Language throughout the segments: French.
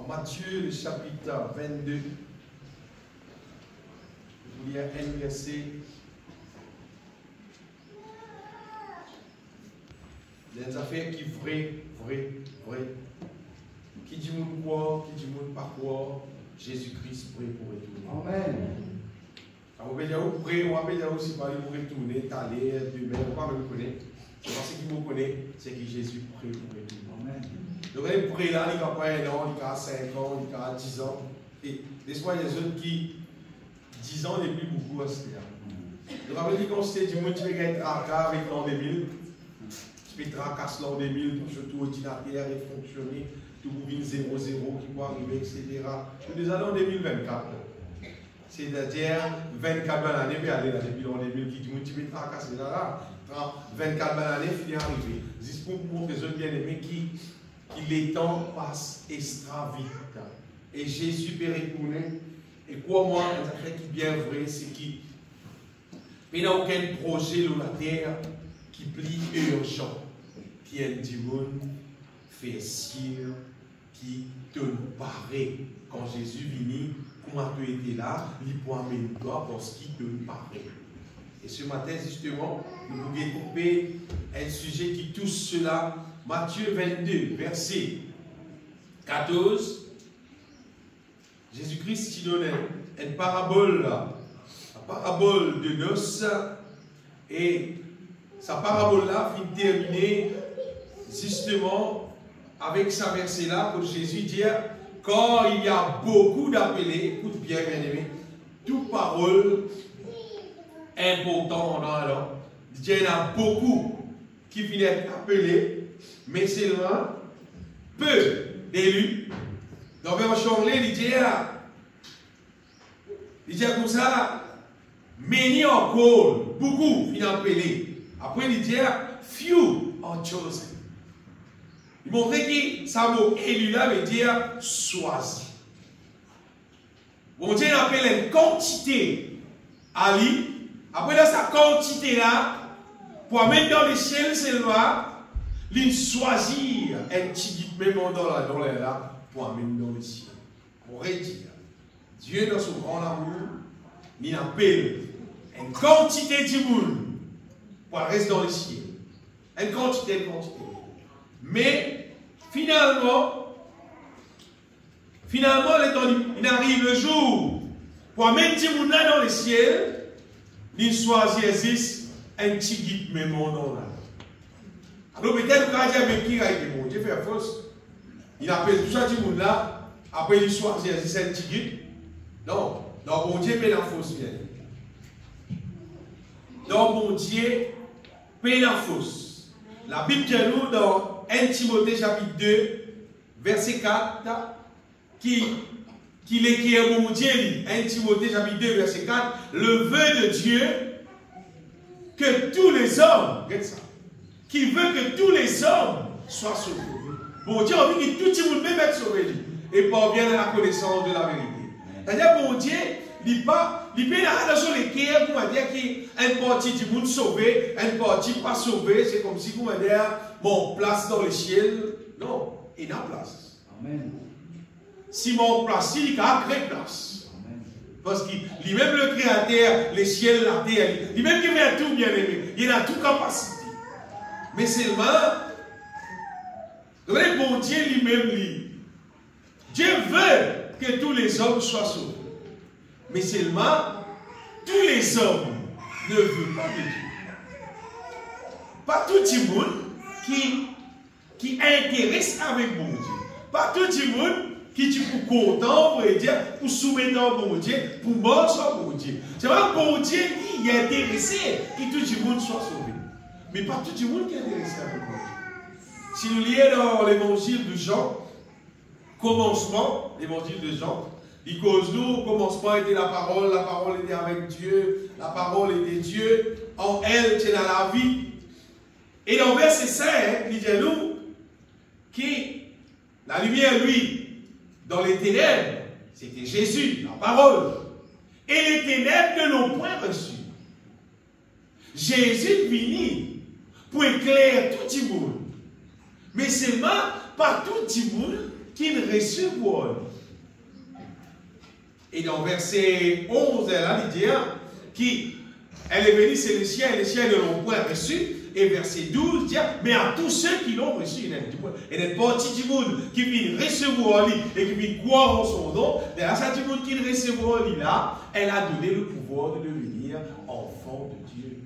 Matthieu, le chapitre 22. Je vous lis un verset. Des affaires qui vrai. Qui dit mon quoi, qui dit mon pas quoi, Jésus-Christ prie pour retourner. Amen. On va dire prie, on va dire aussi parler pour retourner, t'aller, demain, on va me connaître. C'est parce qu'il me connaît, c'est que Jésus prie pour retourner. Amen. Donc il prie là, il n'y a pas 1 an, il y a 5 ans, il y a 10 ans. Et des fois, il y a des jeunes qui 10 ans n'est plus beaucoup à ce temps. Donc on va dire qu'on s'est dit, moi tu veux être avec l'an 2000. Tu peux tracasser l'an 2000, surtout ordinateur et fonctionner. Tout vous vient 0-0 qui peut arriver, etc. Nous allons en 2024. C'est-à-dire 24 bonnes années, mais aller là depuis l'an 2000 qui dit tu peux tracasser là. 24 bonnes années, finit arriver. Juste pour vous montrer les autres bien-aimés qui les temps passent extra vite. Et Jésus peut retourner. Et quoi, moi, ça fait qui bien vrai, c'est qu'il n'y a aucun projet sur la terre qui plie urgent. Qui est du monde fait sûr qui te paraît. Quand Jésus vient, comment tu étais là, il peut amener toi parce qu'il te paraît. Et ce matin, justement, nous voulons découper un sujet qui touche cela. Matthieu 22, verset 14. Jésus-Christ qui donne une parabole, la parabole de noces. Et sa parabole-là finit terminée justement avec sa verset-là pour Jésus dire quand il y a beaucoup d'appelés, écoute bien, bien-aimé, toute parole importante dans la langue. Il y en a beaucoup qui viennent appeler, mais c'est loin, peu d'élus. Dans le verset anglais, il dit comme ça, many are called, beaucoup viennent appeler. Après, il dit few are chosen. Il montrait que ça mot élu là veut dire choisi. Bon Dieu appelle une quantité à lui. Après dans sa quantité là, pour mettre dans les ciels, c'est le noir, il choisir un petit guide même dans l'air là, pour mettre dans les ciels. Pour dire, Dieu dans son grand amour, il appelle une quantité de monde pour rester dans les ciels. Une quantité. Mais finalement, il arrive le jour pour mettre des gens dans le ciel, il choisit un petit guide même dans là. Alors peut-être quand il y a un qui arrive, bon Dieu fait fausse, il appelle tout ça des gens là, après il choisit un petit guide. Non, bon Dieu fait la fausse bien. Donc bon Dieu fait la fausse. La Bible dit nous dans 1 Timothée chapitre 2, verset 4, qui est mon Dieu, 1 Timothée chapitre 2, verset 4, le vœu de Dieu que tous les hommes, regarde ça, qui veut que tous les hommes soient sauvés. Bon Dieu a envie que tout le monde peut être sauvé et parvienne à la connaissance de la vérité. C'est-à-dire, bon Dieu, il peut la sur les cœurs pour dire qu'il y a une partie du monde sauvé, une partie pas sauvé. C'est comme si vous me dire, mon place dans le ciel. Non, il y a place. Amen. Si mon place, il y a une place. Amen. Parce qu'il lui-même le créateur, les ciels, la terre, lui-même qui fait tout bien aimé, il a toute capacité. Mais seulement, le bon Dieu lui-même, Dieu veut que tous les hommes soient sauvés. Mais seulement, tous les hommes ne veulent pas de Dieu. Pas tout le monde qui intéresse avec mon Dieu. Pas tout le monde qui est pour content, pour dire, pour soumettre à mon Dieu, pour mort sur mon Dieu. C'est vrai que mon Dieu, il est intéressé que tout le monde soit sauvé. Mais pas tout le monde qui est intéressé avec mon Dieu. Si nous lisons dans l'évangile de Jean, commencement, l'évangile de Jean, il cause nous, au commencement était la parole était avec Dieu, la parole était Dieu, en elle c'est dans la vie. Et dans le verset 5, il dit nous que la lumière, lui, dans les ténèbres, c'était Jésus, la parole. Et les ténèbres ne l'ont point reçu. Jésus venu pour éclairer tout le monde. Mais seulement pas tout le monde qui recevoir. Et dans verset 11, elle a dit qu'elle est venue, c'est les siens ne l'ont point reçu. Et verset 12 dit, mais à tous ceux qui l'ont reçu, il y a une partie du monde qui vient recevoir lui et qui vient croire en son nom. Et à cette monde qui recevoir lui là, elle a donné le pouvoir de devenir enfant de Dieu.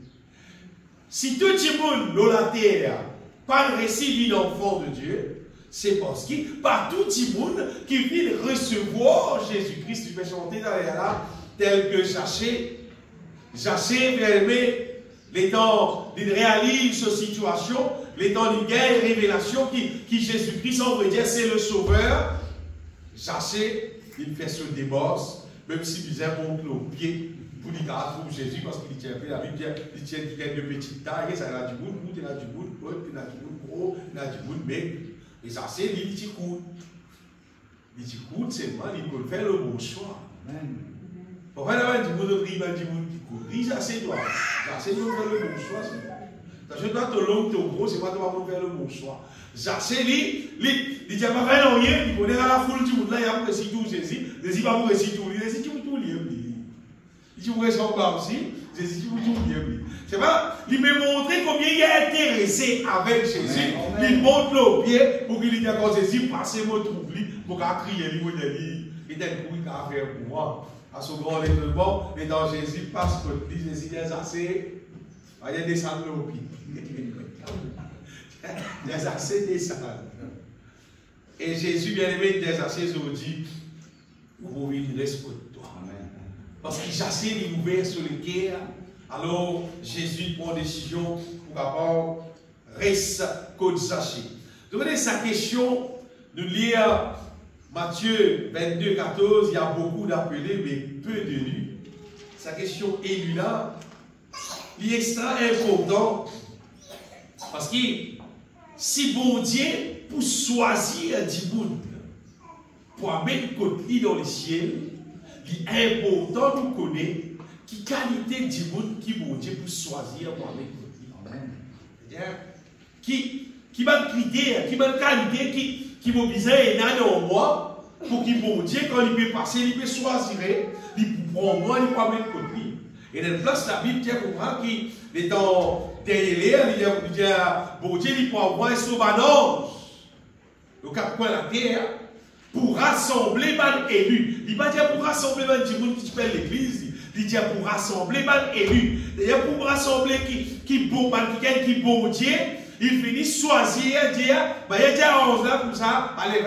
Si tout le monde dans la terre pas reçu l'enfant de Dieu, c'est parce que pas tout le monde qui vient recevoir Jésus-Christ, tu peux chanter derrière là, tel que Jachez, bien aimé, les temps d'une réalise cette situation, les temps d'une guerre, révélation qui Jésus-Christ, on veut dire, c'est le sauveur. Jachez, il fait ce débosse, même si il monte le pied pour lui trouver Jésus, parce qu'il tient la Bible, il tient de petites tailles, ça a du bout, il a du bout, il a du bout gros, il a du bout mais et Jachez, il dit coude. Il dit coude, seulement, il peut faire le bon choix. Amen. Pourquoi il y a du bout de riz, il y a du bout qui court. Riz, Jachez doit. Jachez doit faire le bon choix. Je dois te long, te gros, c'est pas toi qui faire le bon choix. Jachez, il dit, pas faire rien, il connaît la foule du monde là, il a précis tout Jésus. Jésus va vous réciter tout, il dit, tu tout libre. Il dit, vous restez en bas aussi, Jésus, tu tout libre. C'est pas, il m'a montré combien il est intéressé avec Jésus. Il monte le pied pour qu'il dise, quand Jésus passe, il me trouve, pour qu'il crier, il était le bruit qu'il a fait pour moi. À ce grand événement, et dans Jésus passe contre lui, Jésus dit assez, il y a des salles au pied. Des assez des salles. Et Jésus, bien aimé, des assez, il dit, vous il reste pour toi. Parce qu'il chassait les ouvert sur le cœur, alors Jésus prend décision pour avoir reste côte sachet. Donc, sa question, nous lire Matthieu 22, 14, il y a beaucoup d'appelés, mais peu de lus. Sa question est là. Il est extra important. Parce que si bon Dieu pour choisir du monde, pour mettre côté dans le ciel, il est important de connaître qui qualité du monde qui bon Dieu pour choisir pour mettre côté. Amen. Qui va critère, qui va qualité, qui va viser en moi, pour qu'il bon Dieu, quand il peut passer, il peut choisir, il peut prendre moi, il peut mettre côté. Et dans la place, la Bible tient comprendre qu'il est dans derrière, il dit, bon Dieu, il peut envoyer son banage, au quatre coins de la terre, pour rassembler les élus. Il ne va pas dire pour rassembler les gens qui appellent l'église, il dit pour rassembler les élus. D'ailleurs, pour rassembler qui bon Dieu, il finit choisir, dire, il y a 11 là, comme ça, allez,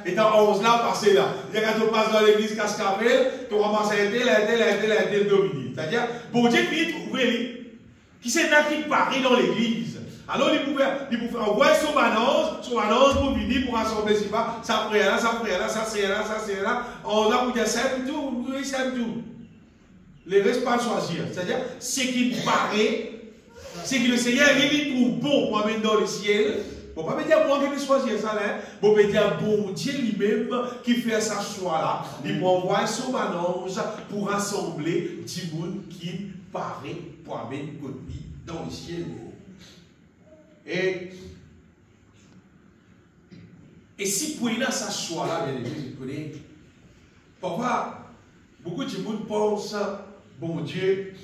il y a 11 là, passez là. Il y a quand tu passes dans l'église Cascavel, tu ramasses un tel, Dominique. C'est-à-dire, bon Dieu finit trouver, qui c'est là qui paraît dans l'église. Alors, il pouvait envoyer son annonce pour venir, pour rassembler, ça prière là, ça c'est là, on a pour dire ça, tout, les restes pas choisir. C'est-à-dire, ce qui paraît, c'est que le Seigneur, il trouve bon pour amener dans le ciel. Bon, pas me dire moi qui vais choisir ça là. Bon, me dire bon Dieu lui-même qui fait sa choix là. Il peut envoyer son annonce pour rassembler du monde qui paraît pour amener dans le ciel. Et si pour il a sa choix là, bien aimé, vous connaissez. Pourquoi beaucoup de monde pensent, bon Dieu,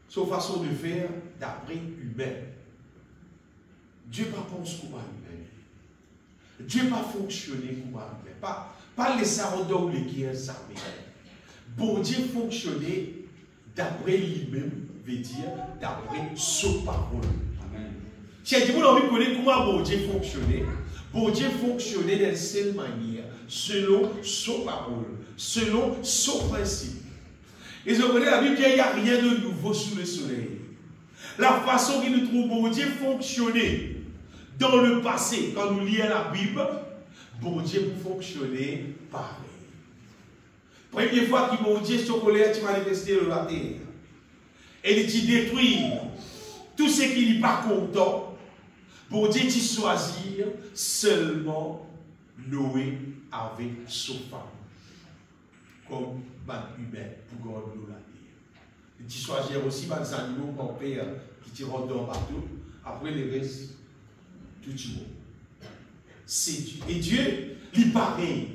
sa façon de faire d'après humain. Dieu ne pense pas comme humain. Dieu ne pas fonctionner comme humain. Pas les sarondons les qui sont armés. Bon Dieu fonctionnait d'après lui-même, veut dire d'après sa parole. Si vous avez envie de connaître comment bon Dieu fonctionnait, bon Dieu fonctionnait d'une seule manière, selon sa parole, selon son principe. Et vous connaissez la Bible, il n'y a rien de nouveau sous le soleil. La façon que nous trouvons bon Dieu fonctionner dans le passé, quand nous lisons la Bible, bon Dieu fonctionnait pareil. Première fois que bon Dieu, son colère, tu manifesté dans la terre. Et il dit détruire tout ce qui n'est pas content. Bon Dieu, tu choisir seulement Noé avec son femme. Comme humain pour gagner la terre. Et tu choisir aussi les animaux comme père qui te rendent dans le bateau. Après les restes, tout le monde. C'est Dieu. Et Dieu, il pareil.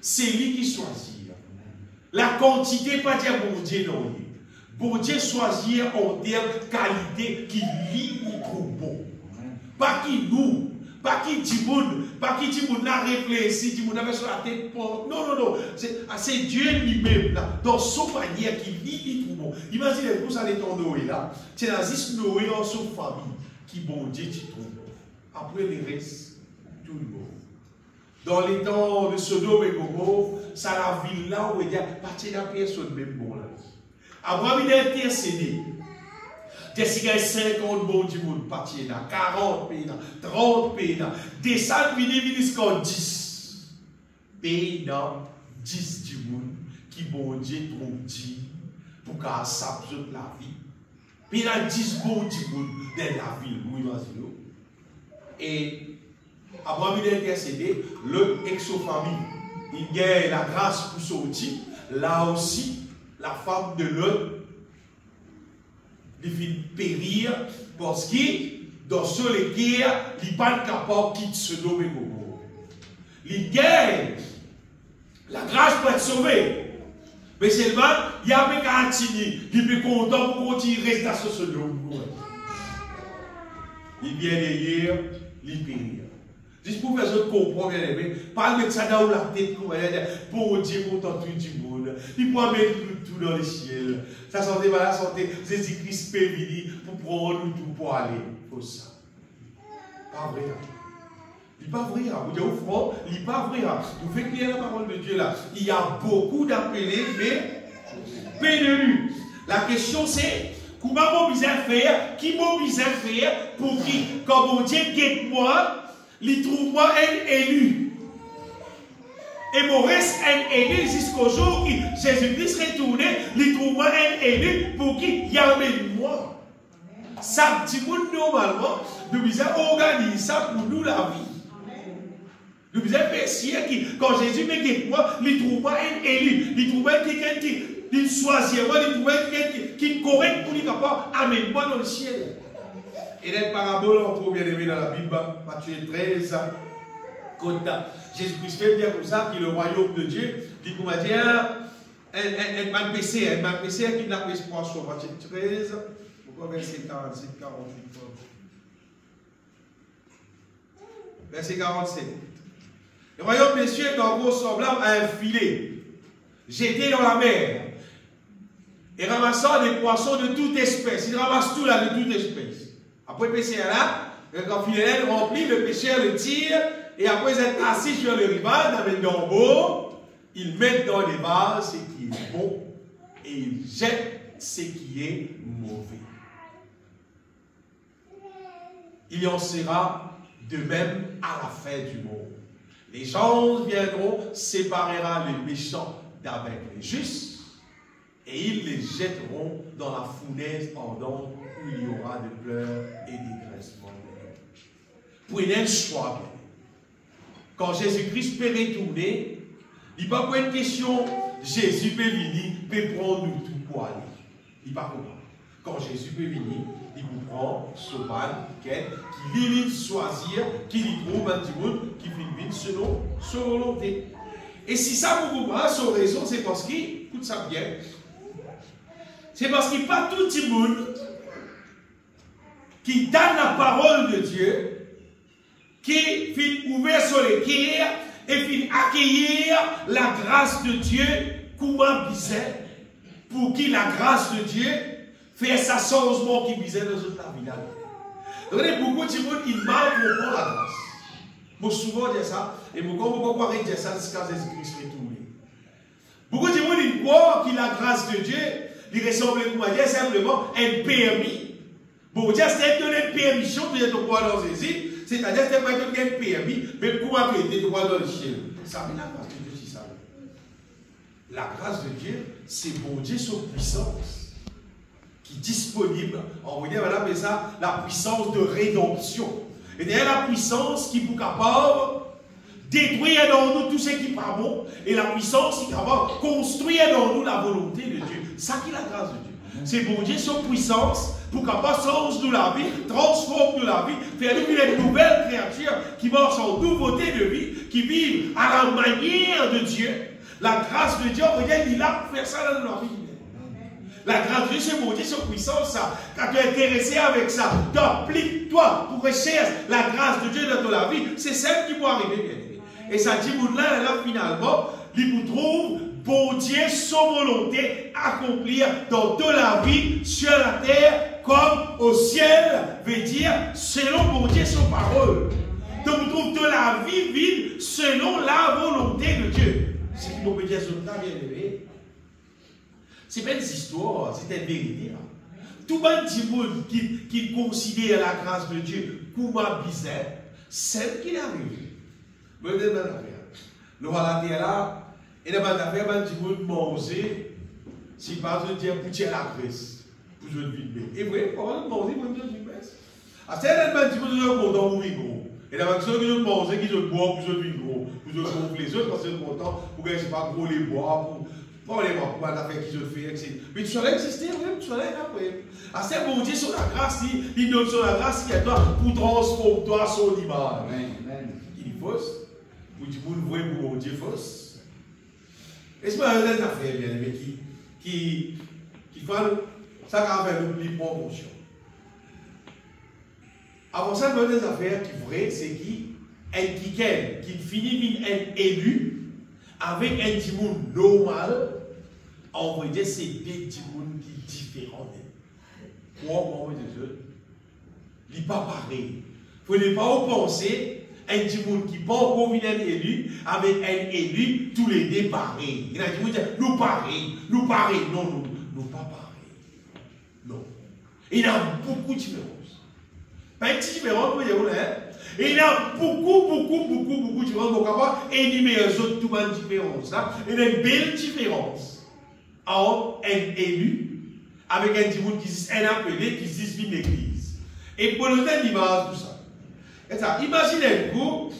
C'est lui qui choisit. La quantité, pas dire bon Dieu, non. Bon Dieu choisit en termes de qualité qui lui trouve bon. Pas qui nous, pas qui dit monde, pas qui dit monde a réfléchi, dit monde avait sur la tête. Non, non, non. C'est Dieu lui-même, là, dans son manière qui lui trouve bon. Imaginez, vous allez dans Noé, là. C'est là, juste Noé en son famille, qui bon Dieu, qui trouve bon. Après les restes, tout le monde. Dans les temps de Sodome et Gomorrhe, ça la ville là où il y a parti de la personne même bon là. Abraham il a intercédé. Des 50 bons du monde, parti là, 40 pays là, 30 pays là, descend jusqu'à 10. Pays là, 10 du monde, qui bon Dieu trouve dit pour qu'à s'absorber la vie. Puis il a 10 bons du monde dans la ville, oui, vas-y. Et Abraham il a intercédé, le ex-famille, il gagne la grâce pour sortir. Là aussi, la femme de l'autre, il finit périr parce que dans ce guerre, il n'est pas capable de quitter ce domaine. Il gagne la grâce pour être sauvé. Mais seulement, il y a un garantie, il est content pour continuer à rester à ce domaine. Il vient derrière, il périr. Juste pour faire ça comprendre, bien aimé, pas mettre ça dans la tête, pour Dieu, content tout du monde. Il peut mettre tout dans le ciel. Ça santé, la santé, Jésus-Christ peut venir pour prendre tout pour aller. Il faut ça. Pas vrai. Il n'est pas vrai. Vous dites au front, il n'est pas vrai. Vous faites bien la parole de Dieu là. Il y a beaucoup d'appelés, mais peu de lui. La question c'est, comment vous faire, qui vous faire pour qui, quand mon Dieu guette moi, il trouve moi un élu. Et mon reste un élu jusqu'au jour où Jésus-Christ retourné, il trouve moi un élu pour qui il amène moi. Ça, petit monde normalement, nous devons organiser ça pour nous la vie. Nous devons faire si quand Jésus me guette moi, il trouve moi un élu. Il trouve quelqu'un qui choisit moi, il trouve quelqu'un qui est correct pour lui capable d'amener moi dans le ciel. Et dans la parabole, on trouve bien aimé dans la Bible, Matthieu 13, quand Jésus-Christ fait bien comme ça, que le royaume de Dieu, dit qu'on va dire, un mal péché qui n'a pas espoir sur Matthieu 13, pourquoi verset 47, 48. Verset 47. Le royaume des cieux est en gros semblable à un filet, jeté dans la mer, et ramassant des poissons de toute espèce. Il ramasse tout là de toute espèce. Après le pêcheur là, quand il est rempli, le pêcheur le tire, et après être assis sur le rivage, avec d'en il met dans les vases ce qui est bon, et il jette ce qui est mauvais. Il en sera de même à la fin du monde. Les gens viendront, séparera les méchants d'avec les justes, et ils les jetteront dans la fournaise ardente où il y aura des pleurs et des graissements de l'eau. Prenez le choix. Quand Jésus-Christ peut retourner, il n'y a pas une question, Jésus peut venir, peut prendre nous tout pour aller. Il n'y a pas comment. Quand Jésus peut venir, il vous prend ce mal, qui lui choisir, qui lui trouve un petit monde, qui vit selon sa volonté. Et si ça vous prend son raison, c'est parce qu'il, écoute ça bien, c'est parce qu'il n'y a pas tout le monde qui donne la parole de Dieu, qui finit ouvert sur les cœurs et finit accueillir la grâce de Dieu, comment bizarre, pour qui la grâce de Dieu fait sa changement qui bizarre dans notre vie. Donc, beaucoup de monde, ils mal comprennent la grâce. Moi, souvent, je dis ça, et beaucoup de dire ça jusqu'à Jésus-Christ retourné. Beaucoup de monde, ils croient que la grâce de Dieu, il ressemble à simplement un permis. Bon, Dieu, c'est donner une permission pour être au dans Jésus, c'est-à-dire que c'est pas donner un permis, mais pour accéder droit dans le ciel. Ça veut la grâce de Dieu, c'est ça. La grâce de Dieu, c'est bon Dieu, son puissance, qui est disponible. On va dire, voilà, mais ça, la puissance de rédemption. Et derrière la puissance qui est capable de détruire dans nous tout ce qui n'est pas bon, et la puissance qui est capable de construire dans nous la volonté de Dieu. Ça qui est la grâce de Dieu. C'est bon Dieu, son puissance, pour capable change nous la vie, transforme nous la vie, faire nous une nouvelle créature qui marche en nouveauté de vie, qui vit à la manière de Dieu. La grâce de Dieu, regarde, il a fait ça dans notre vie. La grâce de Dieu, c'est bon Dieu, son puissance, ça. Quand tu es intéressé avec ça, applique-toi pour rechercher la grâce de Dieu dans ton vie. C'est celle qui peut arriver, bien aimé. Et ça dit, là, finalement, il vous trouve, bon Dieu, son volonté accomplir dans toute la vie, sur la terre, comme au ciel, veut dire, selon bon Dieu, son parole. Donc, vous trouvez toute la vie vide selon la volonté de Dieu. Ce qui peut dire, bien aimé. C'est pas une histoire, c'est une vérité. Tout le monde qui considère la grâce de Dieu comme un bizarre, celle qui arrive. Je vais vous dire une affaire. Nous allons la terre là, et dans la terre, il faut manger, si par exemple, dire pour tirer la graisse, pour jouer de vie. Et vous voyez, pour manger, pour jouer de graisse. À certains gens, ils sont contents pour vivre gros. Et dans la question, ils manger, qu'ils ont boire, pour jouer de vie gros, pour jouer de les autres, parce qu'ils sont contents, pour qu'ils ne pas gros les boire, pour les voir, pour l'affaire qu'ils ont fait, etc. Mais tu serais existé, oui, tu serais après. À ce bon Dieu, sur la grâce, il donne sur la grâce qui est toi, pour transformer toi son image. Il est fausse. Pour dire, vous le voyez pour mon Dieu fausse. Est-ce que vous avez des affaires, bien aimé, qui font ça qui fait l'oubli proportion. Avant ça, vous avez des affaires qui vraies, c'est qui finit par être élu avec un petit monde normal. En vrai, c'est des petits mondes qui sont différents. Pourquoi il n'est pas pareil. Il ne faut pas penser un petit monde qui n'est pas encore un élu avec un élu, tous les deux pareils. Il y a des gens qui disent nous pareils. Non, nous pas pareils. Non. Il y a beaucoup de différences. Pas une petite différence, vous voyez, il y a beaucoup de différences. Donc, on va énumérer les autres, toutes les différences. Il y a une belle différence entre un élu avec un petit monde qui dit un appelé, qui dit une église. Et pour le temps, l'image, tout ça. Et ça, imaginez-vous,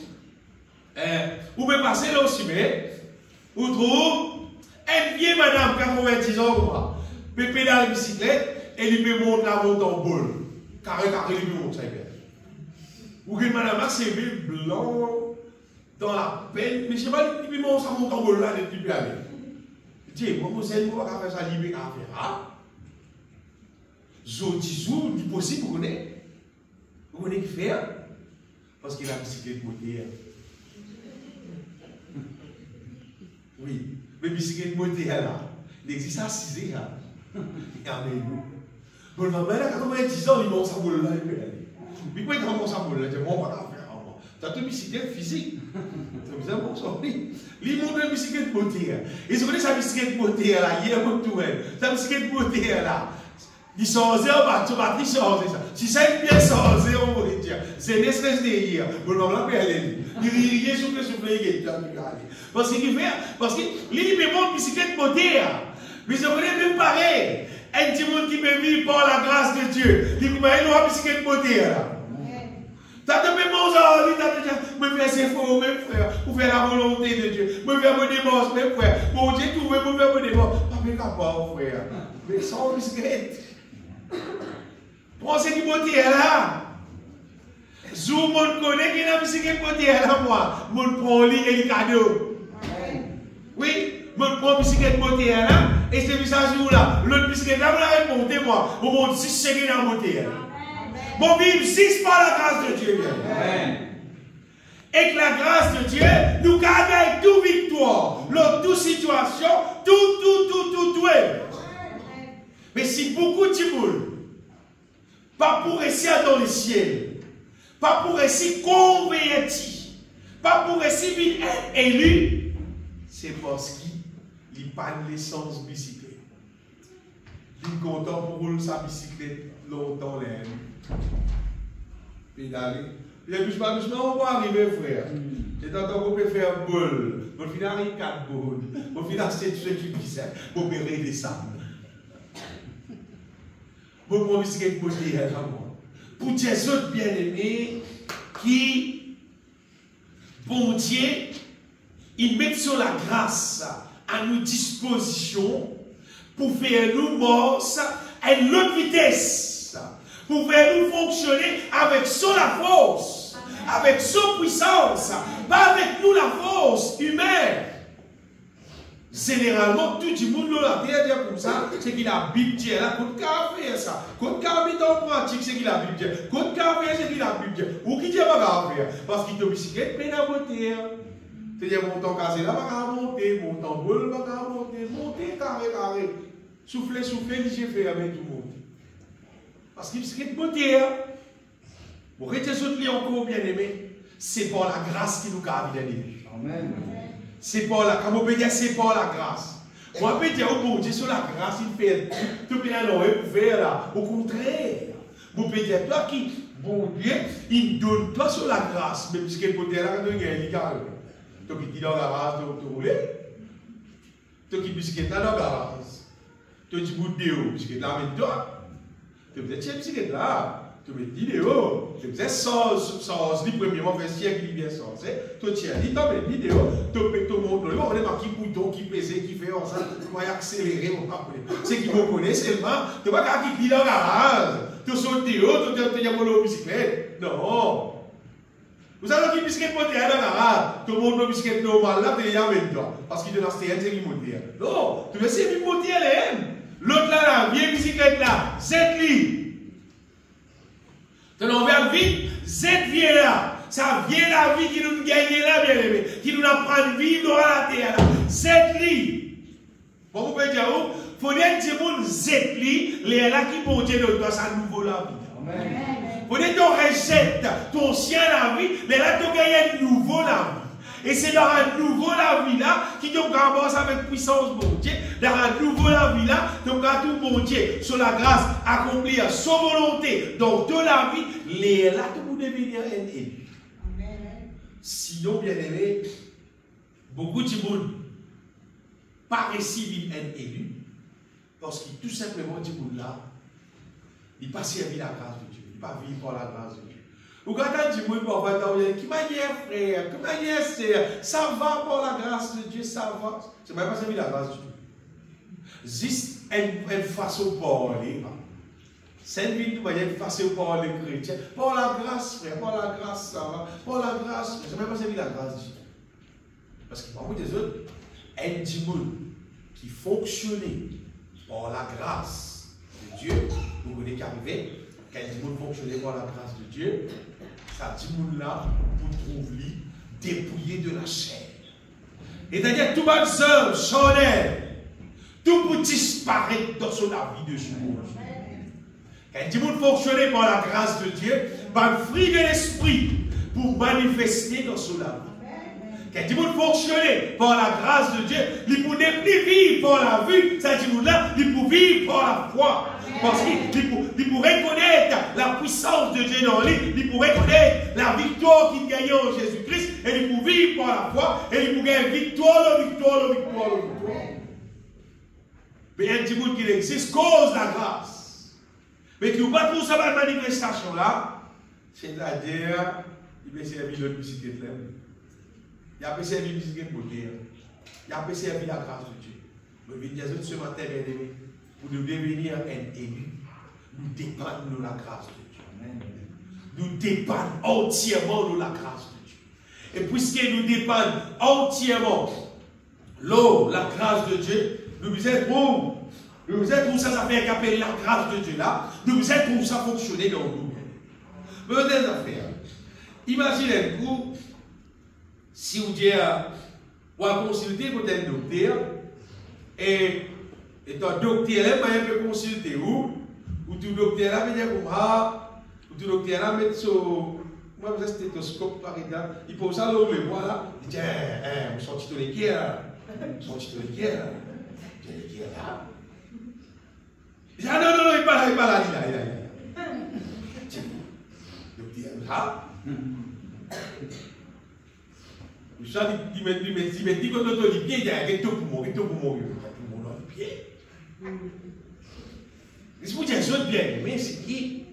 vous pouvez passer là au cimetière, vous trouvez une vieille madame, 90 ans, peut pédaler la bicyclette, et il peut monter la monte en boule. Carré, il peut monter ça. Ou que madame a ses yeux blancs dans la peine, mais je ne sais pas, il peut monter ça monte en boule là, depuis plus aller. Dieu, moi, je ne sais pas faire ça, il peut faire. Zotisou, du possible, vous connaissez? Vous connaissez qui faire? Parce qu'il a la bicyclette moteur. Oui, mais la bicyclette moteur là, il existe à 6 ans. Il y a un élu. Bon, ma mère, quand on a 10 ans, il monte sa boule là, il peut aller. Mais pourquoi il monte sa boule là? Il dit, bon, on va la faire. Tu as une bicyclette physique. C'est bizarre, bon, ça, oui. Il monte la bicyclette moteur. Et vous connaissez sa bicyclette moteur là, il y a un peu de tout. Sa bicyclette moteur là. Il s'en va, tu vas te changer ça. Si ça est bien changé, on va dire. C'est nécessaire de dire. Bon, on va aller. Il rit, souffle, il parce qu'il fait, parce qu'il peut monter une bicyclette moteur. Mais je voulais même pareil. Un petit monde qui peut vivre par la grâce de Dieu. Il peut avoir une bicyclette moteur. Tu as même manger, tu as déjà, me faire ses faux, même frère, pour faire la volonté de Dieu. Me faire mon démence, même frère. Bon Dieu, tout me faire mon démence. Pas même capable, frère. Mais sans bicyclette. Pensez qui moteur là. Zou mon connaît qui n'a bicyclette moteur là, moi. Mon prend lui et le cadeau. Oui, mon prend bicyclette moteur là. Et c'est ça jour là. L'autre bicyclette là, vous l'avez monté, moi. Vous montez 6 secondes dans le moteur. Bon, vive 6 par la grâce de Dieu. Amen. Et que la grâce de Dieu nous gagne toute victoire, toute situation, tout. Mais si beaucoup de gens, pas pour réussir dans le ciel, pas pour réussir converti, pas pour réussir être élu, c'est parce qu'il n'a pas de l'essence bicyclette. Il est content pour rouler sa bicyclette longtemps. Pédaler. Il dit, doucement, on va arriver, frère. C'est tant qu'on peut faire boule. Au final, il y a 4 boules. Au final, c'est tout ce qui dit, pour opérer des sables. Pour moi, c'est quelque chose qui est pour des autres bien-aimés qui, bon Dieu, ils mettent sur la grâce à nos dispositions pour faire nous morts à une autre vitesse, pour faire nous fonctionner avec son la force, avec son puissance, pas avec nous la force humaine. Généralement, tout le monde la terre comme ça, c'est qu'il a Bible Dieu là, quand faire ça, quand mettre en pratique, c'est qu'il a Bible Dieu, quand faire, c'est qu'il a Bible Dieu, ou qui dit pas faire, parce qu'il te bicyclette, peine à monter. C'est-à-dire, montant casé là, pas monter, montant bol, pas monter, carré. Souffler, j'ai fait avec tout le monde. Parce qu'il bicyclette monter. Pour que les autres encore bien aimés, c'est par la grâce qui nous a bien aimés. Amen. C'est par la, comme on peut dire, c'est par la grâce. On peut dire, oh bon Dieu, sur la grâce, il fait tout bien pour faire là. Au contraire, on peut dire, toi qui, bon Dieu, il donne toi sur la grâce, même si quelqu'un côté là, tu as gagné, toi qui dis dans la garage, tu roules. Toi qui biscuit dans la garage. Toi qui bout de haut, biscuit là avec toi. Tu faisais tiens biscuit là. Tu mets vidéo, tu faisais sans li premièrement fait siècle qui bien censé, tu tiens li dans les vidéos, tu peux tout monde on est marqué bouton qui pesait qui fait ça, comment accélérer on va appeler. C'est qui vous connaît seulement, tu pas qu'à qui dans la garage, tu sautes haut, tu te dis mon bicyclette. Non. Vous savez qui bicyclette monter dans la garage, tout le monde bicyclette normal là, tu es avec toi parce qu'il te lance c'est qui monte. Non, tu veux c'est qui monter elle. L'autre là, vieille bicyclette là, cette ligne. Donc on va vite, cette vie là, ça vient la vie qui nous gagne là, bien aimé, qui nous apprend à vivre dans la terre là. Cette vie, bon, vous pouvez dire, il faut dire que cette vie, les là qui vont dire de toi, ça nouveau la vie. Amen. Faut dire que tu rejettes ton sien la vie, mais là tu gagnes un nouveau la vie. Et c'est dans un nouveau la vie là qui te commence avec puissance bon Dieu. Dans un nouveau la vie là, tu as tout bon Dieu sur la grâce accomplir son volonté dans toute la vie. Les là tu peux devenir un élu. Sinon bien aimé, beaucoup de monde pas réussi un élu parce qu'il tout simplement dit là, il pas servi la grâce de Dieu, il pas vivre par la grâce de Dieu. Ou quand tu dis, qui m'a dit frère, qui m'a dit sœur, ça va par la grâce de Dieu, ça va. C'est même pas servi la grâce de Dieu. Juste une façon de parler. C'est une façon de parler chrétien. Par la grâce, frère, par la grâce, ça va. Par la grâce, c'est même pas servi la grâce de Dieu. Parce que parmi les autres, un démon qui fonctionnait par la grâce de Dieu, vous voyez qu'arriver, quand un démon fonctionnait par la grâce de Dieu, ça dit là pour trouver dépouillé de la chair. Et c'est-à-dire tout le monde charnel, tout pour disparaître dans son vie de jour. Quand un démon fonctionnait par la grâce de Dieu, par le fruit de l'esprit pour manifester dans son vie. Quand un démon fonctionnait par la grâce de Dieu, il ne pouvait plus vivre par la vue, ça dit là, il pouvait vivre par la foi. Parce qu'il pourrait connaître la puissance de Dieu dans lui, il pourrait connaître la victoire qu'il gagnait en Jésus-Christ, et il pourrait vivre par la foi, et il pourrait gagner victoire. Mais il y a un petit monde qui existe, cause la grâce. Mais qui n'a pas tout ça, la manifestation là, c'est-à-dire, il peut servir l'autre bicyclette là. Il a peut servir la bicyclette pour dire. Il a peut servir la grâce de Dieu. Mais il y a ce matin, bien aimé. Pour nous devenir un élu, nous dépendons de la grâce de Dieu. Nous dépendons entièrement de la grâce de Dieu. Et puisque nous dépendons entièrement de la grâce de Dieu, nous vous êtes où ça fait qu'appeler la grâce de Dieu là, nous vous êtes où ça fonctionner dans nous. Mais des affaires. Imaginez-vous, si vous dites, vous avez consulté pour un docteur, et ton docteur là, il peut consulter ou ton docteur là, il dit ou ton docteur là, met son stéthoscope par exemple, il pose ça l'eau, le bois là, il dit, on sortit de l'équerre, là. Il dit, non, il est pas là, il est là. Docteur là, il dit, quand l'autre dit, il y a un ghetto pour mourir, pied. C'est pour dire que bien aimé, c'est qui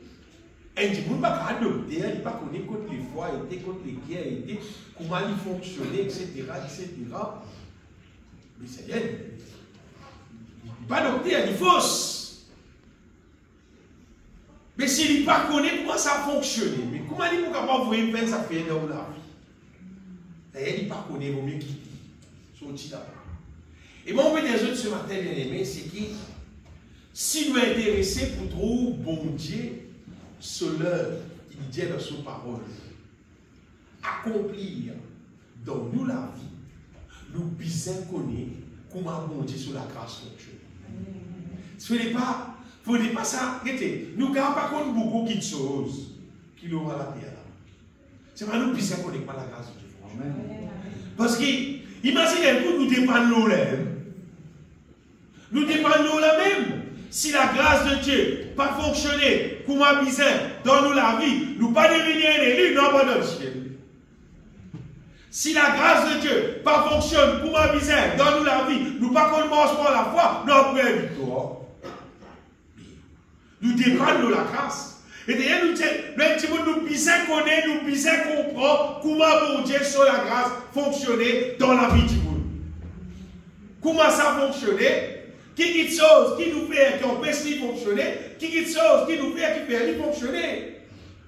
un petit peu pas adopté, il ne pas connaît contre les fois, contre les guerres, comment il fonctionnait, etc. Mais c'est bien. Pas doctrine, il est fausse. Mais s'il n'est pas connaît comment ça fonctionne, mais comment il est capable de voir ça fait dans la vie? D'ailleurs, il n'est pas connaît, il vaut mieux qu'il sorti là. Et mon but des autres ce matin, bien aimé, c'est que si nous sommes intéressés pour trouver bon Dieu, cela, il dit dans sa parole, accomplir dans nous la vie, nous bien connaître comment bon Dieu sur la grâce fonctionne. Ce n'est pas, ça. Nous ne pas compte beaucoup de choses qui nous à la terre. C'est pas nous bien connaître pas la grâce de Dieu. Parce que, imaginez que nous dépendons de l'homme. Nous dépendons de l'homme. Si la grâce de Dieu n'a pas fonctionné, comment bien dans nous la vie, nous pas devenir un élu, non, pas dans le ciel. Si la grâce de Dieu n'a pas fonctionné, comment bien dans nous la vie, nous pas qu'on mange pour la foi, non, pour la victoire. Nous dépendons de la grâce. Et d'ailleurs, nous bien connaître, nous bien comprendre comment bon Dieu sur la grâce fonctionnait dans la vie du monde. Comment ça fonctionnait? Qui est chose qui nous fait, qui empêche de fonctionner? Qui est chose qui nous fait, qui fait fonctionner?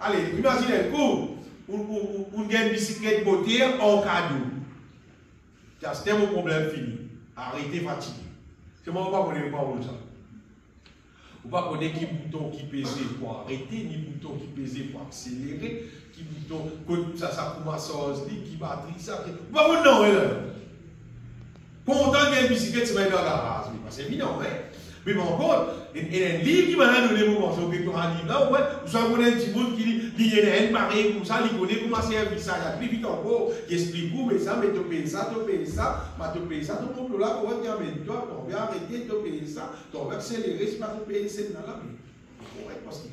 Allez, imaginez un coup, on gagne une bicyclette beauté en cadeau. C'était mon problème fini. Arrêtez fatigué. C'est moi, pas connaître pas ça. Vous ne connaissez pas qui bouton qui pesait pour arrêter, ni bouton qui pesait pour accélérer, qui bouton, ça commence à se dire, qui batterie, ça. Vous ne connaissez pas. Content qu'il y ait une bicyclette, c'est dans la garage. C'est évident, hein? Mais par contre, il y a un livre qui m'a donné mon conseil, un livre là, vous savez, un petit monde qui dit, il y a un pareil, comme ça, il connaît comment c'est un ça. Il y a plus vite encore, il explique vous, mais ça, mais tu payes ça, tu payes ça, tu payes ça, tout le monde là, tu vas mais toi, tu vas arrêter, tu payes ça, tu vas accélérer, c'est pas tu payes, c'est là, parce que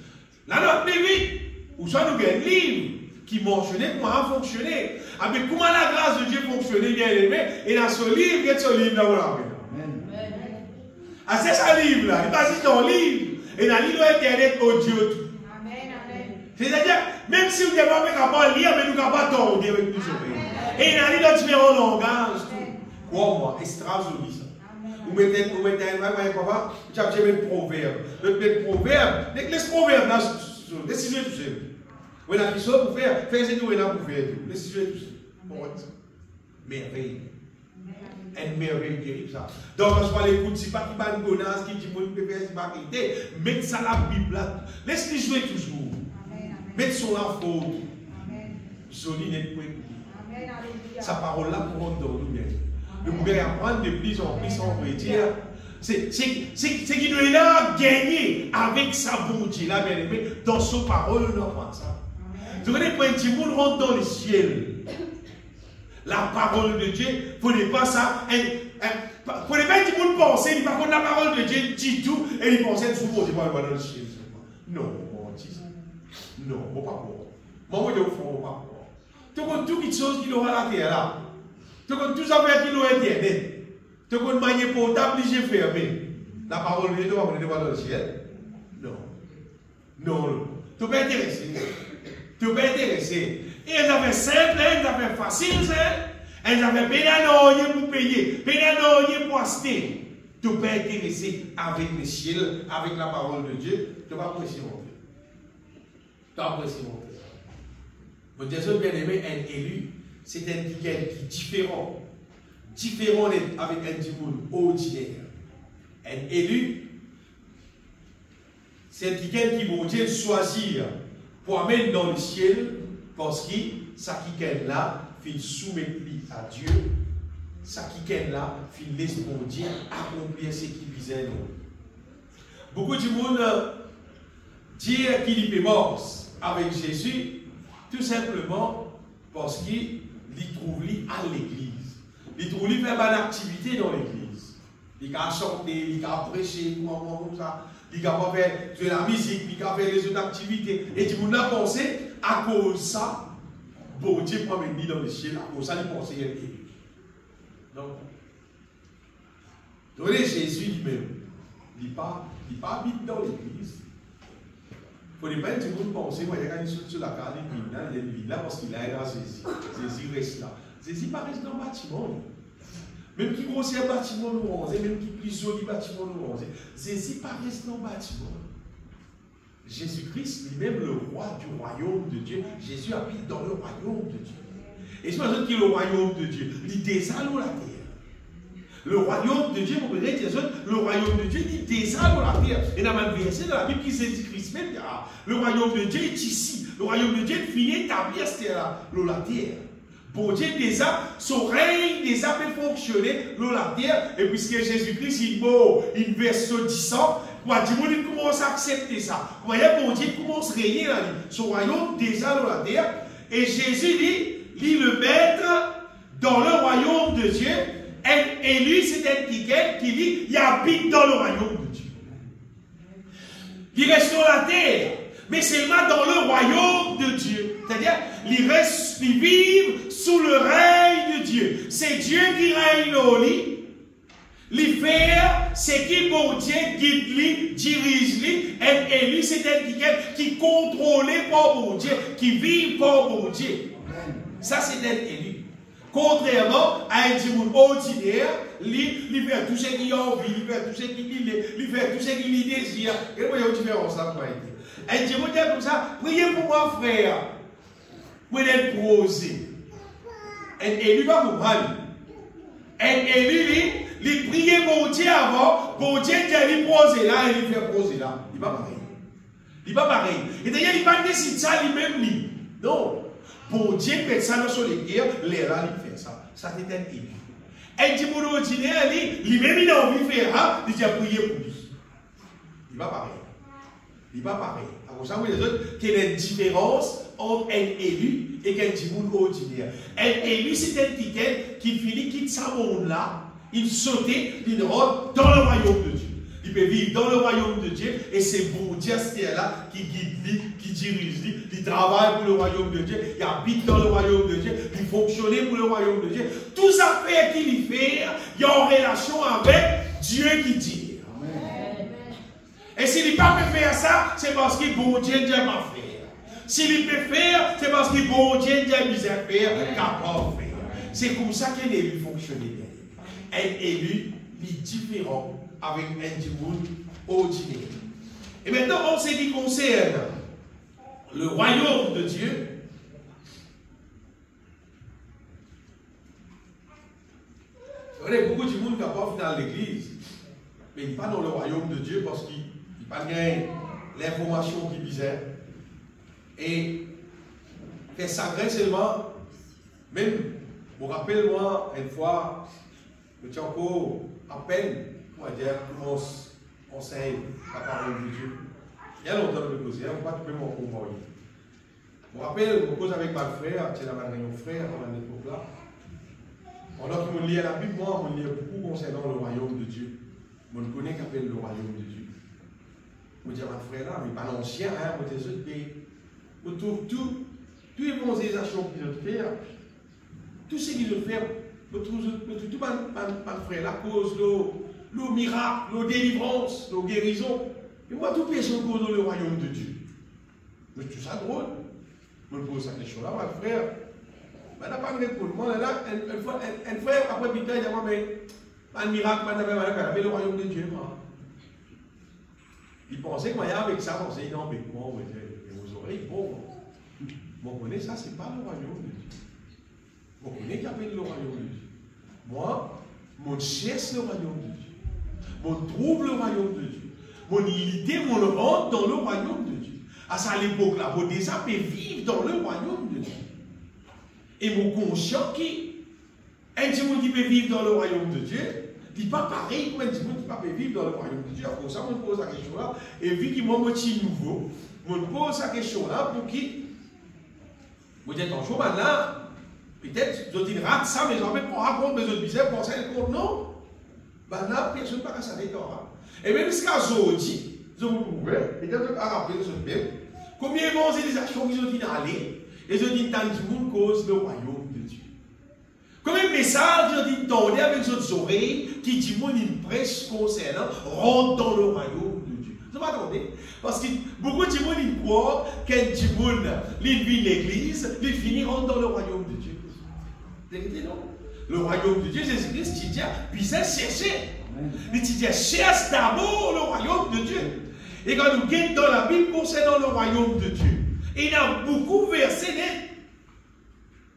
là, plus vite, ou soit nous avons un livre qui mentionnait comment fonctionner. Avec comment la grâce de Dieu fonctionnait bien aimé, et dans ce livre, il y a ce livre là, ah, c'est ça le livre là, il passe dans le livre, et dans le livre internet audio. C'est-à-dire, même si vous n'êtes pas capable de lire, mais nous sommes capables d'entendre avec nous. Et dans le livre, différents langages. Crois-moi, extra joli ça. Vous mettez un papa, tu as mis le proverbe. Le proverbe, laisse le proverbe là, décisez tout seul. Vous avez quelque chose pour faire, faites-le pour faire tout. Décisez tout seul. Merveille. Une merveille terrible ça. Donc, je parle écoute, si pas qui va une gonasse, qui dit que peut faire, c'est pas qualité, mettez ça la Bible là. Laisse-les jouer toujours. Mettez sur la faute. Joli net pour écouter. Sa parole là pour rendre dans nous bien. Nous pouvons apprendre de plus en plus, on peut dire. C'est qu'il doit là gagner avec sa bonté là, bien aimé, dans sa parole, nous apprendre ça. Vous connaissez, quand un petit monde rentre dans le ciel. La parole de Dieu, il ne faut pas ça. Il ne faut pas que tout le monde pense, il par contre la parole de Dieu dit tout, et il pense que tout le monde va dans le ciel. Non, on dit ça. Non, on ne va pas croire. Moi, je ne vais pas croire. Tu as toutes les choses qui aura la terre là. Tu as toutes les affaires qui ont internet. Tu as une manière portable, j'ai fermé. La parole de Dieu, tu vas dans le ciel. Non. Non. Tu peux intéresser. Tu peux intéresser. Et elles avaient simple, elles avaient facile, elles avaient pénal pour payer, pénal pour acheter. Tu peux intéresser avec le ciel, avec la parole de Dieu, tu vas apprécier mon Dieu. Tu vas apprécier mon Dieu. Mon Dieu, bien aimé, un élu, c'est un qui est différent. Différent avec un diable ordinaire. Un élu, c'est un qui bon Dieu choisir pour amener dans le ciel. Parce que ça qui est là, il soumettre à Dieu. Ça qui est là, il laisse mon Dieu accomplir ce qui visait nous. Beaucoup de monde dit qu'il est mort avec Jésus, tout simplement parce qu'il trouve à l'église. Il trouve faire une activité dans l'église. Il a chanté, il a prêché, comme ça. Il a fait de la musique, il a fait les autres activités. Et tout le monde a pensé, à cause de ça, bon Dieu prend une vie dans le ciel, à cause de ça, il pense qu'il est élu. Donc, Jésus lui-même, il n'est pas habité dans l'église. Il ne faut pas tout le monde penser, moi, il y a une sur la carte, il est là parce qu'il est là, Jésus. Jésus reste là. Jésus ne reste pas dans le bâtiment. Même qui grossit un bâtiment nous même qui plus joli bâtiment nous Jésus pas reste dans le bâtiment. Jésus-Christ, lui-même le roi du royaume de Dieu. Jésus habite dans le royaume de Dieu. Et je pense que le royaume de Dieu, il désale la terre. Le royaume de Dieu, vous verrez, le royaume de Dieu, il désale la terre. Et dans le verset de la Bible qui Jésus-Christ même, le royaume de Dieu est ici. Le royaume de Dieu finit d'établir la terre. Bon Dieu déjà, son règne déjà peut fonctionner dans la terre. Et puisque Jésus-Christ, il mort, il verse 10 ans, il commence à accepter ça. Vous voyez, bon Dieu commence à régner là. Son royaume déjà dans la terre. Et Jésus dit le maître dans le royaume de Dieu. Et lui, c'est un étiquette qui dit, il habite dans le royaume de Dieu. Il reste sur la terre, mais seulement dans le royaume de Dieu. C'est-à-dire, il vit sous le règne de Dieu. C'est Dieu qui règne au lit. Il fait ce qui bon Dieu guide lui, dirige lui. Et lui, c'est un étiquette qui contrôle par bon Dieu, qui vit par bon Dieu. Ça, c'est un élu. Contrairement à un dimanche ordinaire, il fait tout ce qu'il a envie, il fait tout ce qu'il fait tout ce qu'il désire. Et vous voyez la différence là pour être. Un dimanche comme ça, priez pour moi, frère. Vous êtes posé. Et lui va vous prendre. Et lui, il prie mon Dieu avant, mon Dieu dit poser là, et il fait poser là. Il va pareil. Il va pareil. Et d'ailleurs, il va décider ça lui-même. Non. Bon Dieu met ça dans les guerres, les là, il fait ça. Ça c'est un élu. Un dimanche ordinaire, lui-même, il a envie de faire ça, il dit prier pour lui. Il va pareil. Il va pareil. Alors, ça, vous voyez, qu'il y a une différence entre un élu et un dimanche ordinaire. Un élu, c'est un ticket qui finit, quitte sa monde-là, il saute, il rentre dans le royaume de Dieu. Il peut vivre dans le royaume de Dieu et c'est bon Dieu là qui guide lui, qui dirige lui, il travaille pour le royaume de Dieu, il habite dans le royaume de Dieu, il fonctionne pour le royaume de Dieu. Tout ça fait qu'il fait, il y a en relation avec Dieu qui dit. Amen. Et s'il ne peut pas faire ça, c'est parce que bon Dieu ne doit pas faire. S'il peut faire, c'est parce que bon Dieu ne doit pas faire, capable de faire. C'est comme ça qu'un élu fonctionne. Un élu est différent avec un dimanche ordinaire. Et maintenant, en ce qui concerne le royaume de Dieu, il y a beaucoup de monde qui n'a pas fini dans l'église, mais il n'est pas dans le royaume de Dieu parce qu'il n'a pas gagné l'information qui visait. Et que ça graine seulement, même, je me rappelle moi, une fois, je tiens encore à peine, on va dire, comment on enseigne la parole de Dieu. Il y a longtemps de me poser, on ne peut pas tout le monde pour moi. Je me rappelle, je me pose avec ma frère, c'est la mon frère, dans l'époque là. Pendant que je lis la Bible, moi, je lis beaucoup concernant le royaume de Dieu. Je ne connais qu'appelle le royaume de Dieu. Je dis à ma frère là, mais pas l'ancien, hein, je dis autres pays. Je trouve tous les évangélisations qu'ils ont fait, tout ce qu'ils ont fait, je trouve tout ma frère, la cause, le miracle, la délivrance, la guérison. Et moi, tout péché au dans le royaume de Dieu. Mais tout ça drôle. Je me pose cette question-là, ma frère. Je n'ai pas de réponse. Moi, là, un frère, après, il dit, mais un miracle, mais le royaume de Dieu, moi. Il pensait que moi, avec ça, on s'est dit, non, mais moi, vos oreilles, bon. Moi, on connaît ça, ce n'est pas le royaume de Dieu. On connaît qu'il appelle le royaume de Dieu. Moi, mon cherche le royaume de Dieu. Mon trouve le royaume de Dieu. Mon idée, mon rentre dans le royaume de Dieu. À ça, à l'époque là, vous déjà peut vivre dans le royaume de Dieu. Et mon conscient qui, un dimanche qui peut vivre dans le royaume de Dieu, il n'est pas pareil comme un dimanche qui peut vivre dans le royaume de Dieu. Pour ça, on me pose la question là. Et vu qu'il m'a moitié nouveau, on me pose la question là pour qui, vous dites, en jour maintenant, peut-être, je dis, rate ça, mais j'en mets pour raconter mes autres bizarres, pour ça, non. Maintenant, personne ne peut pas s'arrêter. Et même jusqu'à aujourd'hui, je vous pouvez, peut-être à rappeler de ce même, combien d'évangélisations ils ont dit d'aller, et ils ont dit dans le monde cause le royaume de Dieu. Combien de messages ils ont dit d'entendre avec leurs oreilles qui dit mon une prêche concernant rentre dans le royaume de Dieu. Vous m'attendez? Parce que beaucoup de gens ils croient qu'un monde, ils vit l'église, ils finissent rentre dans le royaume de Dieu. Vous non? le royaume de Dieu, Jésus-Christ, il dit, puis c'est chercher. Il dit, cherche d'abord le royaume de Dieu. Et quand nous guettons dans la Bible concernant le royaume de Dieu, il y a beaucoup de versets net.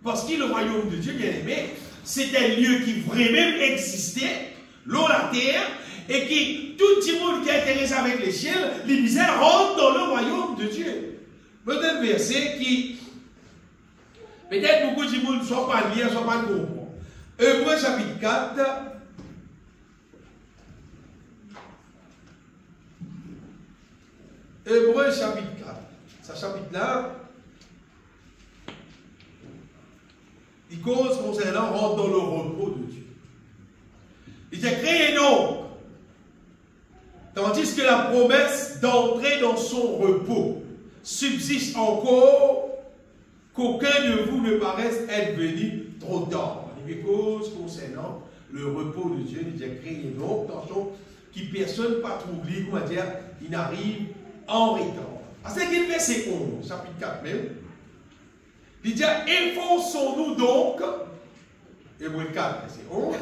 Parce que le royaume de Dieu, bien aimé, c'est un lieu qui vraiment existait, l'eau, la terre, et qui, tout le monde qui est intéressé avec les ciels, les misères rentrent dans le royaume de Dieu. Peut-être un verset qui, peut-être beaucoup de monde ne sont pas liés, ne sont pas comprendre. Hébreux chapitre 4. Hébreux chapitre 4. Ce chapitre-là, il cause concernant rentre dans le repos de Dieu. Il dit, créez donc, tandis que la promesse d'entrer dans son repos subsiste encore, qu'aucun de vous ne paraisse être venu trop tard. Il cause concernant le repos de Dieu, il dit, créez donc, attention, qui personne pas troublé, comment dire, il n'arrive en retard. C'est qu'il verset 11, chapitre 4 même. Il dit, efforçons-nous donc, Hébreux 4, verset 11,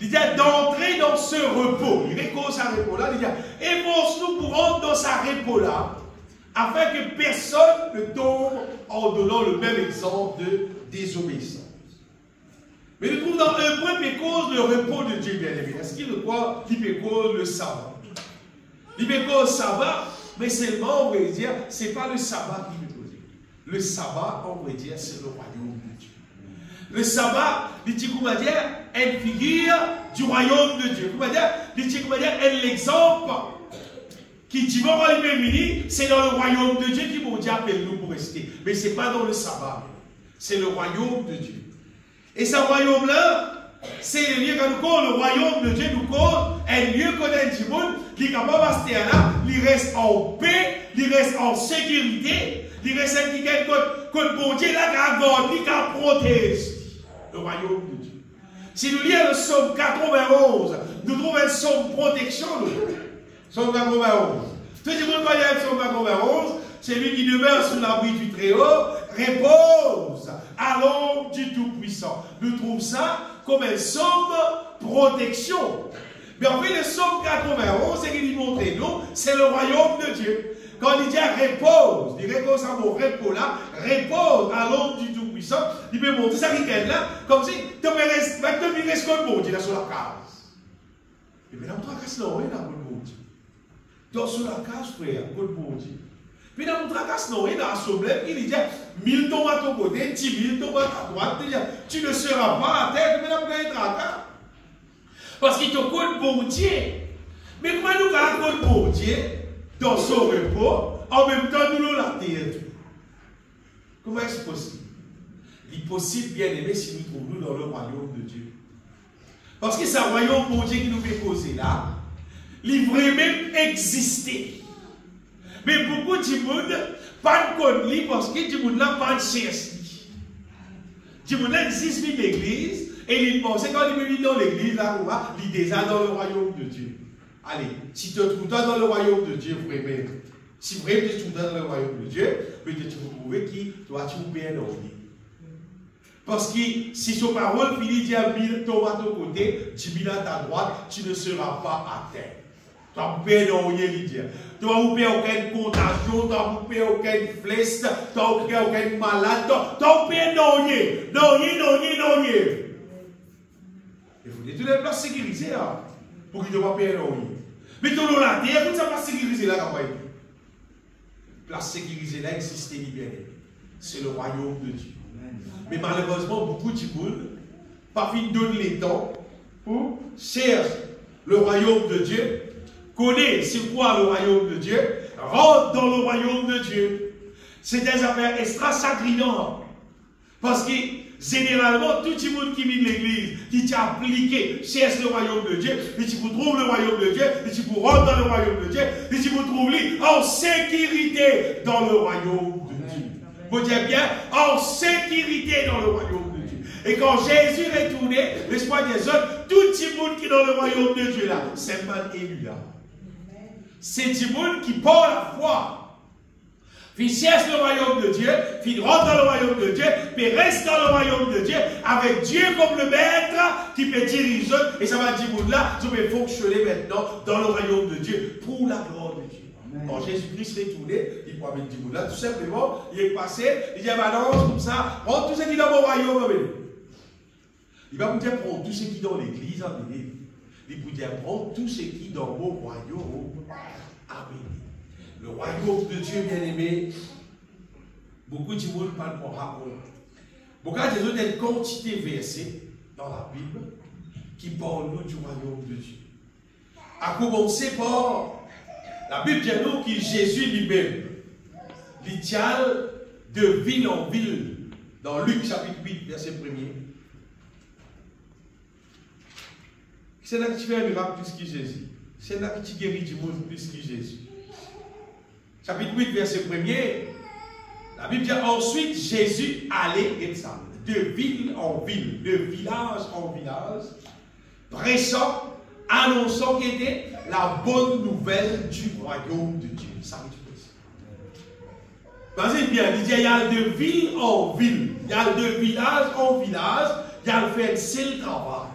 il dit, d'entrer dans ce repos. Il récolte sa repos là, il dit, efforce-nous pour rentrer dans sa repos là, afin que personne ne tombe en donnant le même exemple de désobéissance. Mais nous trouvons dans un point qui cause le repos de Dieu, bien aimé. Est-ce qu'il le croit qui cause le sabbat? Il cause le sabbat, mais seulement, on va dire, ce n'est pas le sabbat qui peut causer. Le sabbat, on va dire, c'est le royaume de Dieu. Le sabbat, il dit, comment dire, une figure du royaume de Dieu. Comment dire, il dit, comment dire, l'exemple qui dit, bon, c'est dans le royaume de Dieu qui mon Dieu appelle nous pour rester. Mais ce n'est pas dans le sabbat. C'est le royaume de Dieu. Et ce royaume-là, c'est le lieu que nous connaissons, le royaume de Dieu nous connaissons, un lieu qu'on a du monde, qui est capable de rester là, il reste en paix, il reste en sécurité, il reste un qui est comme bon Dieu, là, qui a gardé, qui a protégé le royaume de Dieu. Si nous lisons le psaume 91, nous trouvons un psaume protection, psaume 91. Tout le monde connaît le psaume 91, c'est lui qui demeure sous l'abri du Très-Haut, repose à l'ombre du Tout-Puissant. Nous trouvons ça comme un psaume protection. Mais en fait, le psaume 91, c'est qu'il nous montre, nous, c'est le royaume de Dieu. Quand il dit repose, il repose à mon repos là, repose à l'ombre du Tout-Puissant, il peut montrer ça qui est là, comme si tu me restes comme bon Dieu là sur la case. Et bien, dans la case, non, il y a un bon Dieu. Donc, sur la case, frère, comme bon Dieu. Puis dans notre casse, non, il y a un problème, il dit 1000 tombent à ton côté, 10 000 tombent à ta droite, tu ne seras pas à terre, mais là, vous allez tracas. Parce qu'il te compte bon Dieu. Mais comment nous allons bon Dieu dans son repos, en même temps nous l'avons la terre? Comment est-ce possible? Il est possible, bien aimé, si nous trouvons dans le royaume de Dieu. Parce que c'est un royaume bon Dieu qui nous fait causer là, il devrait même exister. Mais beaucoup de monde pas de connu parce que du monde n'a pas de cherche. Du monde existe dans l'église et il pense quand il vient dans l'église, là, il est déjà dans le royaume de Dieu. Allez, si tu te trouves dans le royaume de Dieu, vraiment, si vraiment tu te trouves dans le royaume de Dieu, peut-être tu vas trouver qui doit tout bien dormir. Parce que si son parole finit dire 1000 tombe à ton côté, 10 000 à ta droite, tu ne seras pas à terre. Tu n'as pas rien à dire. Tu n'as pas aucune contagion, tu n'as pas aucune flèche, tu n'as pas aucun malade, tu n'as pas rien. Il faut dire, tu n'es pas sécurisé pour qu'il ne soit pas rien. Mais tu n'as pas terre, tu n'es pas sécurisé là. La place sécurisée là existe libérée. C'est le royaume de Dieu. Mais malheureusement, beaucoup de monde, pas fin de donner les temps pour chercher le royaume de Dieu. Connaît c'est quoi le royaume de Dieu, rentre dans le royaume de Dieu. C'est des affaires extra-sacrillantes. Parce que généralement, tout le monde qui vit de l'église, qui t'a appliqué, cherche le royaume de Dieu, et tu trouves le royaume de Dieu, et tu rentres dans le royaume de Dieu, et tu trouves en sécurité dans le royaume de Dieu. Vous dites bien, en sécurité dans le royaume de Dieu. Et quand Jésus est retourné, l'espoir des autres, tout le monde qui est dans le royaume de Dieu là, c'est mal élu là. C'est du monde qui porte la foi. Puis cherche le royaume de Dieu, puis rentre dans le royaume de Dieu, puis reste dans le royaume de Dieu, avec Dieu comme le maître qui peut diriger, et ça va dire, là, je vais fonctionner maintenant dans le royaume de Dieu pour la gloire de Dieu. Quand Jésus-Christ est tourné, il peut mettre du là, tout simplement, il est passé, il dit, balance comme ça, prends tout ce qui est dans mon royaume, amenez. Il va vous dire, prends tout ce qui est dans l'église, amenez. Il vous dire, prends tout ce qui est dans mon royaume, amenez. Le royaume de Dieu bien-aimé, beaucoup de monde parlent pour rapport. Beaucoup de gens ont une quantité de versets dans la Bible qui parlent nous du royaume de Dieu. À commencer par la Bible dit nous que Jésus lui-même, il tient de ville en ville, dans Luc chapitre 8, verset 1er. C'est là que tu fais un miracle plus que Jésus. C'est là que tu guéris du monde plus que Jésus. Chapitre 8, verset 1er, la Bible dit ensuite Jésus allait de ville en ville, de village en village, prêchant, annonçant qu'il était la bonne nouvelle du royaume de Dieu. Ça veut dire. Vas-y bien, il dit il y a de ville en ville, il y a de village en village, il y a le fait c'est le travail,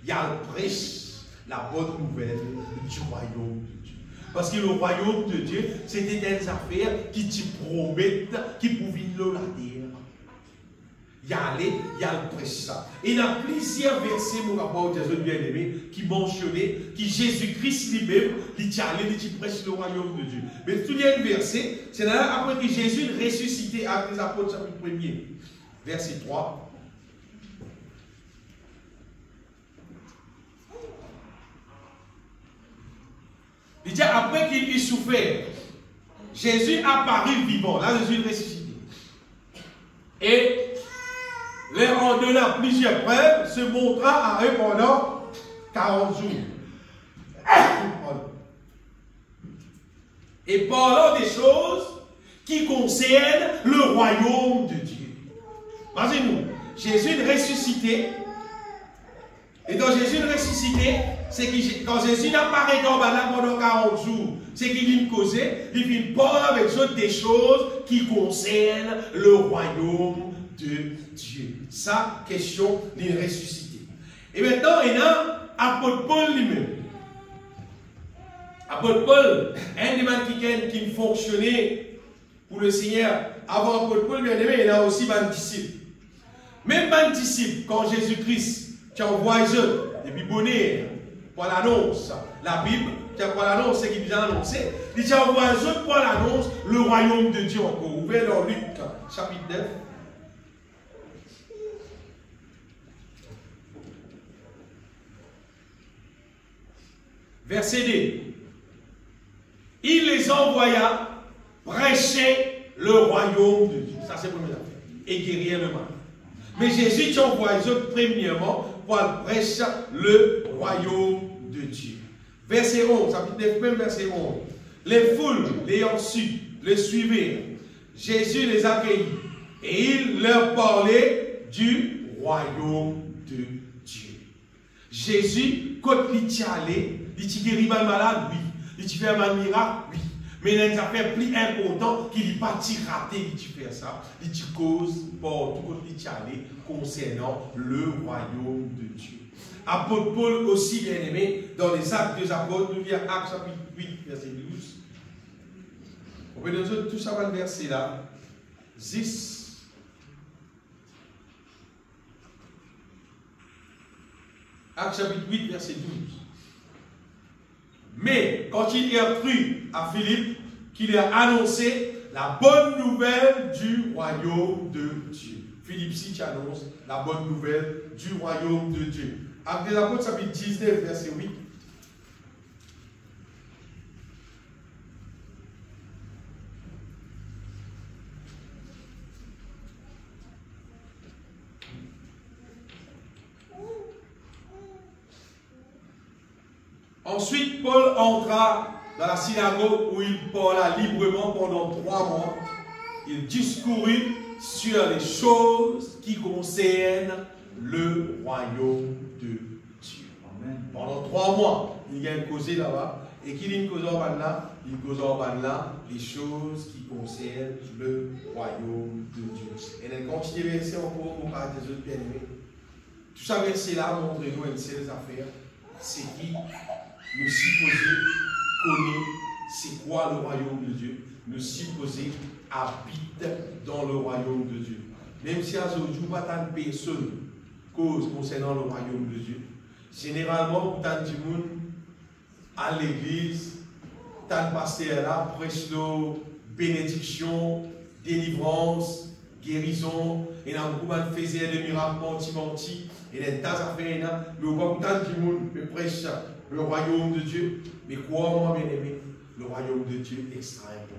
il y a le prêche, la bonne nouvelle du royaume de Dieu. Parce que le royaume de Dieu, c'était des affaires qui te promettent, qui pouvaient le la terre. Il y a aller, il y a le prêche ça. Et il y a plusieurs versets, mon rapport des autres bien-aimés, qui mentionnaient que Jésus-Christ lui-même, il allait, il prêche le royaume de Dieu. Mais tout il y a un verset, c'est là après que Jésus ressuscité avec les apôtres, chapitre 1er, verset 3. Il dit après qu'il eut souffert, Jésus apparut vivant. Là, Jésus est ressuscité. Et leur en donnant plusieurs preuves, se montra à eux pendant 40 jours. Et parlant des choses qui concernent le royaume de Dieu. Imaginez-nous, Jésus est ressuscité. Et dans Jésus est ressuscité, c'est que quand Jésus n'apparaît dans la pendant 40 jours, c'est qu'il vient causer, il vient parler avec eux des choses qui concernent le royaume de Dieu. Ça, question de ressuscité. Et maintenant, il y a l'apôtre Paul lui-même. Apôtre Paul, un des gens qui fonctionnait pour le Seigneur avant apôtre Paul, bien aimé, il a aussi un disciple. Même un disciple, quand Jésus-Christ qui envoie eux, depuis bonheur, pour l'annonce, la Bible, pour l'annonce, c'est qu'il vient annoncer, il envoie eux pour l'annonce, le royaume de Dieu encore. Ouvrez dans Luc, chapitre 9. Verset 2. Il les envoya prêcher le royaume de Dieu. Ça, c'est la première affaire. Et guérir le mal. Mais Jésus qui envoie eux premièrement pour prêcher le royaume de Dieu. Verset 11, chapitre 9, même verset 11. Les foules, l'ayant su, le suivirent. Jésus les accueillit. Et il leur parlait du royaume de Dieu. Jésus, quand il y allait, il guérit mal malade, oui. Il fait un miracle, oui. Mais il y a une affaire plus importante qu'il n'est pas raté, il fait ça. Il cause pour tout ce qui allait concernant le royaume de Dieu. Apôtre Paul aussi bien aimé, dans les actes des apôtres, nous lisons Actes chapitre 8, verset 12. On peut nous tout ça va le verset là. 10. Actes chapitre 8, verset 12. Mais quand il a cru à Philippe, qu'il a annoncé la bonne nouvelle du royaume de Dieu. Philippe si qui annonce la bonne nouvelle du royaume de Dieu. Actes des apôtres, chapitre 19, verset 8. Ensuite, Paul entra dans la synagogue où il parla librement pendant 3 mois. Il discourut sur les choses qui concernent le royaume de Dieu. Amen. Pendant 3 mois, il y a un causé là-bas. Et qui dit une cause en là? Une cause en là, les choses qui concernent le royaume de Dieu. Et elle continue verset encore pour parler des autres bien-aimés. Tout ça verset-là montre-nous une seule affaire, c'est qui nous supposons connaître c'est quoi le royaume de Dieu. Nous supposons habiter dans le royaume de Dieu. Même si aujourd'hui, pas tant de personnes cause concernant le royaume de Dieu. Généralement, tant de monde à l'église, tant de pasteurs là, prêche bénédiction, délivrance, guérison, et dans beaucoup de faisait des miracles menti, et des tas d'affaires là, mais comme tant de monde prêche le royaume de Dieu, mais crois-moi bien aimé, le royaume de Dieu est extra important.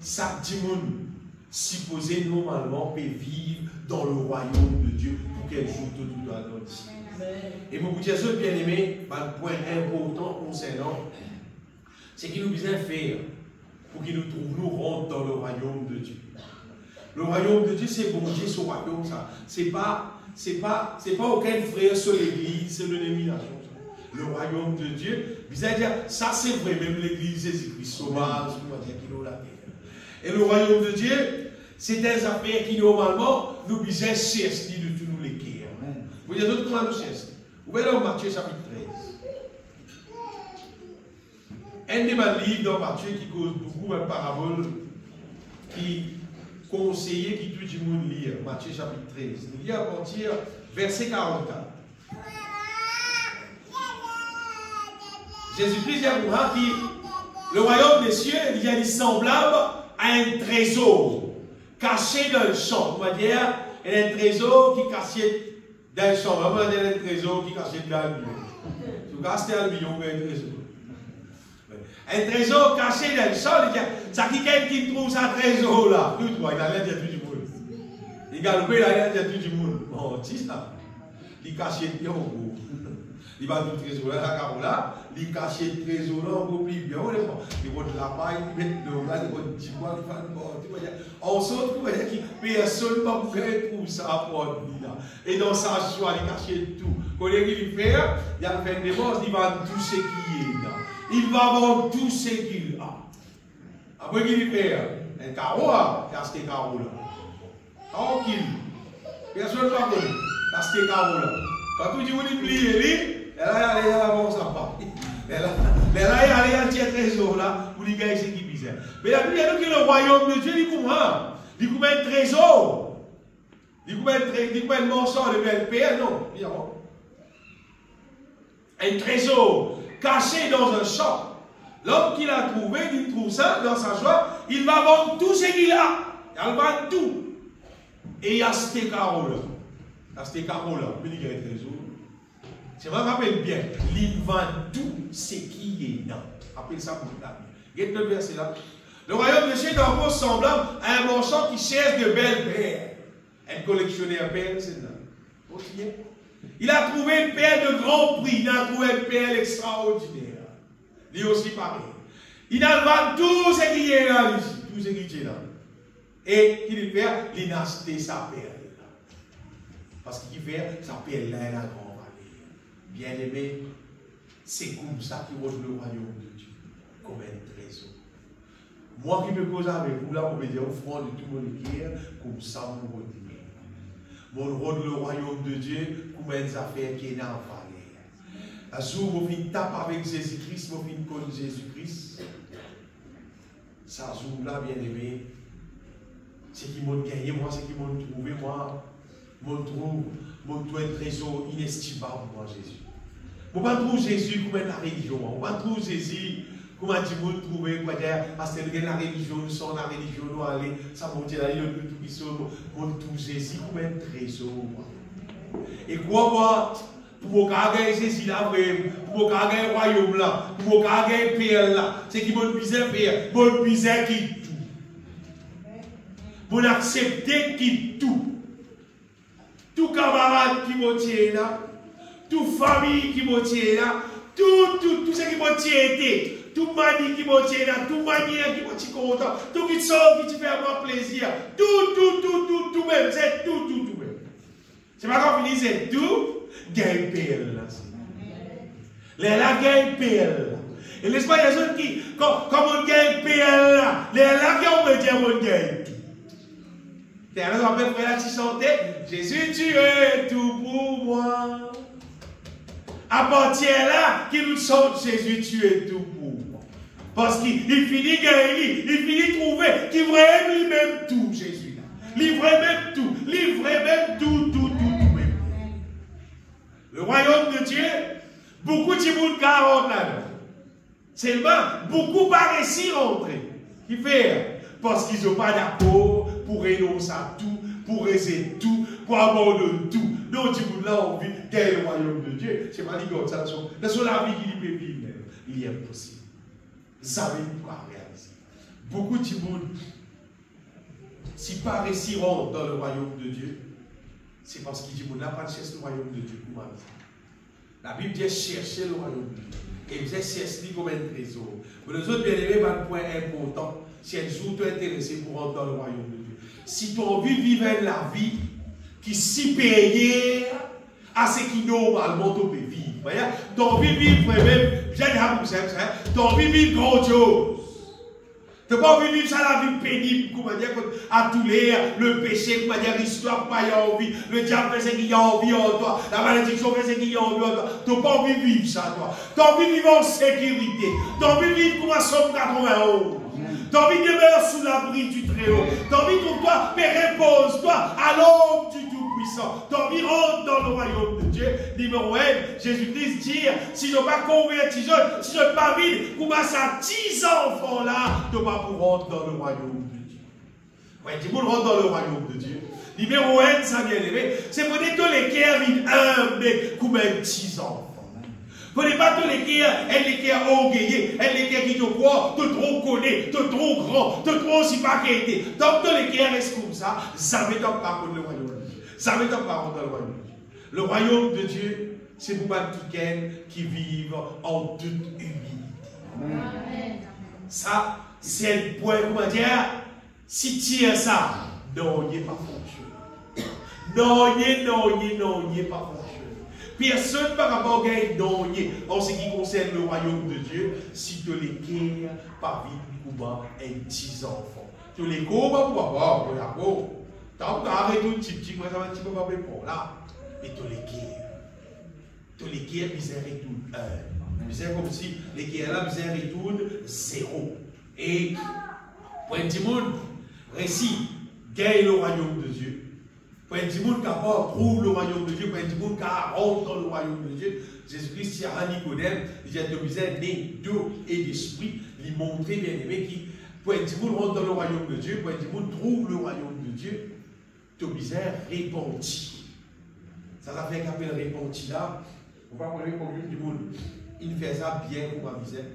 Chaque monde supposé normalement peut vivre dans le royaume de Dieu pour qu'elle joue tout dans notre vie. Et mon petit bien aimé, le point important concernant, c'est qu'il nous besoin faire pour qu'il nous trouve, nous rentre dans le royaume de Dieu. Le royaume de Dieu, c'est bon Dieu, ce royaume, ça. C'est pas aucun frère sur l'église, c'est l'élimination. Le royaume de Dieu, vous allez dire, ça c'est vrai, même l'église Jésus-Christ sauvage, on va dire qu'il est la terre. Et le royaume de Dieu, c'est des affaires qui normalement nous besoin chercher de tous nous les cœurs. Vous voyez d'autres comment nous cherchons. Vous voyez dans Matthieu chapitre 13. Un des livres dans Matthieu qui cause beaucoup de paraboles qui conseillait qui tout le monde lire. Matthieu chapitre 13. Nous lisons à partir verset 44. Jésus-Christ a dit le royaume des cieux est semblable à un trésor caché dans le champ. On va dire, un trésor qui est caché dans le champ. On va dire un trésor qui est caché dans le million. Si vous cachez un million, vous avez un trésor. Un trésor caché dans le champ, ça qui quelqu'un qui trouve ce trésor là. Tout il a l'air de tout du monde. Il galopé, il a l'air de tout du monde. Bon, c'est ça. Il caché bien au bout. Il va tout trésor là, la carola, il cache le trésor là, on oublie bien, il va de la paille, il met de la il va de la on saute, personne ne va faire tout ça pour lui là. Et dans sa joie, il cache tout. Quand il fait, il a fait des choses, il va tout ce qui est là. Il va vendre tout ce qu'il a. Après qu'il fait, un carreau, il a acheté un carreau là. Tranquille. Personne ne va connaître, il a acheté un carreau là. Quand tout le monde plie, elle a allé à l'avance là-bas. Elle a allé à ce trésor là pour lui gagner ce qui bizarre. Mais la Bible dit que le royaume de Dieu, il comment? Il comme un trésor. Il comme un morceau de belle paix, non? Un trésor caché dans un champ. L'homme qui l'a trouvé, il trouve ça dans sa joie, il va vendre tout ce qu'il a. Il va tout. Et il y a ces carreaux-là. Il y a ces carreaux-là. Il y a un trésor. Je me rappelle bien, il vend tout ce qui est là. Appelle ça pour la vie. Regardez le verset là. Le royaume de Dieu est encore semblable à un marchand qui cherche de belles perles. Un collectionneur perles, c'est là. Il a trouvé une perle de grand prix. Il a trouvé une perle extraordinaire. Lui aussi pareil. Il a vendu tout ce qui est là, tout ce qui est là. Et qu'il fait, il a acheté sa perle. Parce qu'il fait, sa perle là, elle a grand. Bien-aimé, c'est comme ça qu'il rejoue le royaume de Dieu, comme un trésor. Moi qui me pose avec vous, là, on me dit, offrant de tout mon cœur, comme ça, mon redire. Mon rôle, le royaume de Dieu, comme une affaire qui est dans la valeur. Un jour, vous finissez taper avec Jésus-Christ, vous finissez connaître Jésus-Christ. Ça, jour-là, bien-aimé, c'est qui m'ont gagné, moi, c'est qui m'ont trouvé, moi, m'ont trouvé un trésor inestimable, moi, Jésus. On ne va pas trouver Jésus comme la religion. On ne va pas trouver Jésus comme un petit monde trouvé, parce que la religion, nous sommes la religion, nous allons, ça monte là, il y a tout qui sont, on trouve Jésus comme un trésor. Et quoi, moi, pour gagner Jésus là, pour gagner le royaume là, pour gagner le pays là, c'est qui m'a besoin faire, m'a besoin qui tout. Pour accepter qui tout. Tout camarade qui m'a tiré là, toute famille qui m'a tiré là, tout ce qui m'a tiré, toute manie qui m'a tiré là, toute manière qui m'a tiré content, tout qui sort, qui te fait avoir plaisir, tout même, c'est tout même. C'est pas qu'on finit, c'est tout, gagne perle là. Les là gagne perle. Et laisse-moi, il y a des gens qui, comme on gagne PL là, les là qui ont dit on gagne tout. Et alors on appelle frère là qui chantait, Jésus tu es tout pour moi. À partir là, qui nous chante Jésus tu es tout pour moi. Parce qu'il finit gagner, il finit trouver qu'il vraie lui-même tout, Jésus là. Livrer même tout, livrer même tout. Le royaume de Dieu, beaucoup de gens qui rentrent là-dedans. Seulement, beaucoup pas réussi à rentrer. Qui fait? Parce qu'ils n'ont pas d'accord pour renoncer à tout, pour rester tout, pour abandonner tout. Non, du coup, là, on vit quel le royaume de Dieu. C'est pas dit comme ça. Dans la vie qu'il peut vivre, il est impossible. Savez-vous quoi réaliser? Beaucoup de gens, si pas réussi rentrent dans le royaume de Dieu, c'est parce qu'il dit, n'a pas cherché le royaume de Dieu pour moi. La Bible dit chercher le royaume de Dieu. Et vous cherchez comme un trésor. Mais les autres bien-aimés, un point important, si un jour tu es intéressé pour rentrer dans le royaume de Dieu. Si tu as envie de vivre la vie qui est supérieure à ce qui normalement tu peux vivre. Tu as envie de vivre même, tu as envie de vivre grandiose. Tu n'as pas envie de vivre ça la vie pénible, comment dire, à tous les, le péché, comment dire, l'histoire, pas y a envie, le diable fait ce qu'il y a envie en toi, la malédiction fait ce qu'il y a envie en toi. Tu n'as pas envie de vivre ça, toi. Tu as envie de vivre en sécurité. Tu as envie de vivre comme un Somme 91. Tu as envie de demeurer sous l'abri du Très-Haut. Tu as envie de toi, mais repose-toi à l'ombre du Tout-Puissant. Tu as envie de rentrer dans le royaume de Dieu. Numéro 1, Jésus-Christ dit, si je n'ai pas converti, si je n'ai pas vu, pour ça 10 enfants là, tu n'as pas pour rentrer dans le royaume de Dieu. Ouais, tu rentres dans le royaume de Dieu. Numéro 1, ça bien aimé, c'est pour dire que les cœurs vivent humbles comme 10 enfants. Vous ne pas tous les cœurs, elle les cœurs orgueillés, elle les cœurs qui te croient, te trop connaît, te trop grand, te trop aussi pas qu'elle était. Donc tous les cœurs restent comme ça, ça ne m'étonne pas pour le royaume de Dieu. Ça ne m'étonne pas pour le royaume de Dieu. Le royaume de Dieu, c'est pour quelqu'un qui vivent en toute humilité. Amen. Ça, c'est le point, comment dire, si tu as ça, non, il n'est pas fonctionné. Non, il n'est pas fonctionné. Personne par rapport à non, en ce qui concerne le royaume de Dieu, si tu les quittes, pas vite, ou un petit enfant. Tu les cours, pour d'accord. Tant que tu arrêtes tout petit, moi, ça va un petit peu pas pour là. Et tu les quittes. Tu les quittes, misère et tout. Misère comme si les quittes là, misère et tout, 0. Et, pour un petit monde, récit, gagne le royaume de Dieu. Pour un petit monde qui trouve le royaume de Dieu, pour un petit monde qui rentre dans le royaume de Dieu, Jésus-Christ, si à Nicodème, il dit à Tobisère, né d'eau et d'esprit, il montrait bien aimé qui, pour un petit monde rentre dans le royaume de Dieu, pour un petit monde trouve le royaume de Dieu, Tobisère répandit. Ça fait qu'un appelle répandit là, on va prendre comme du monde, il fait ça bien pour ma misère,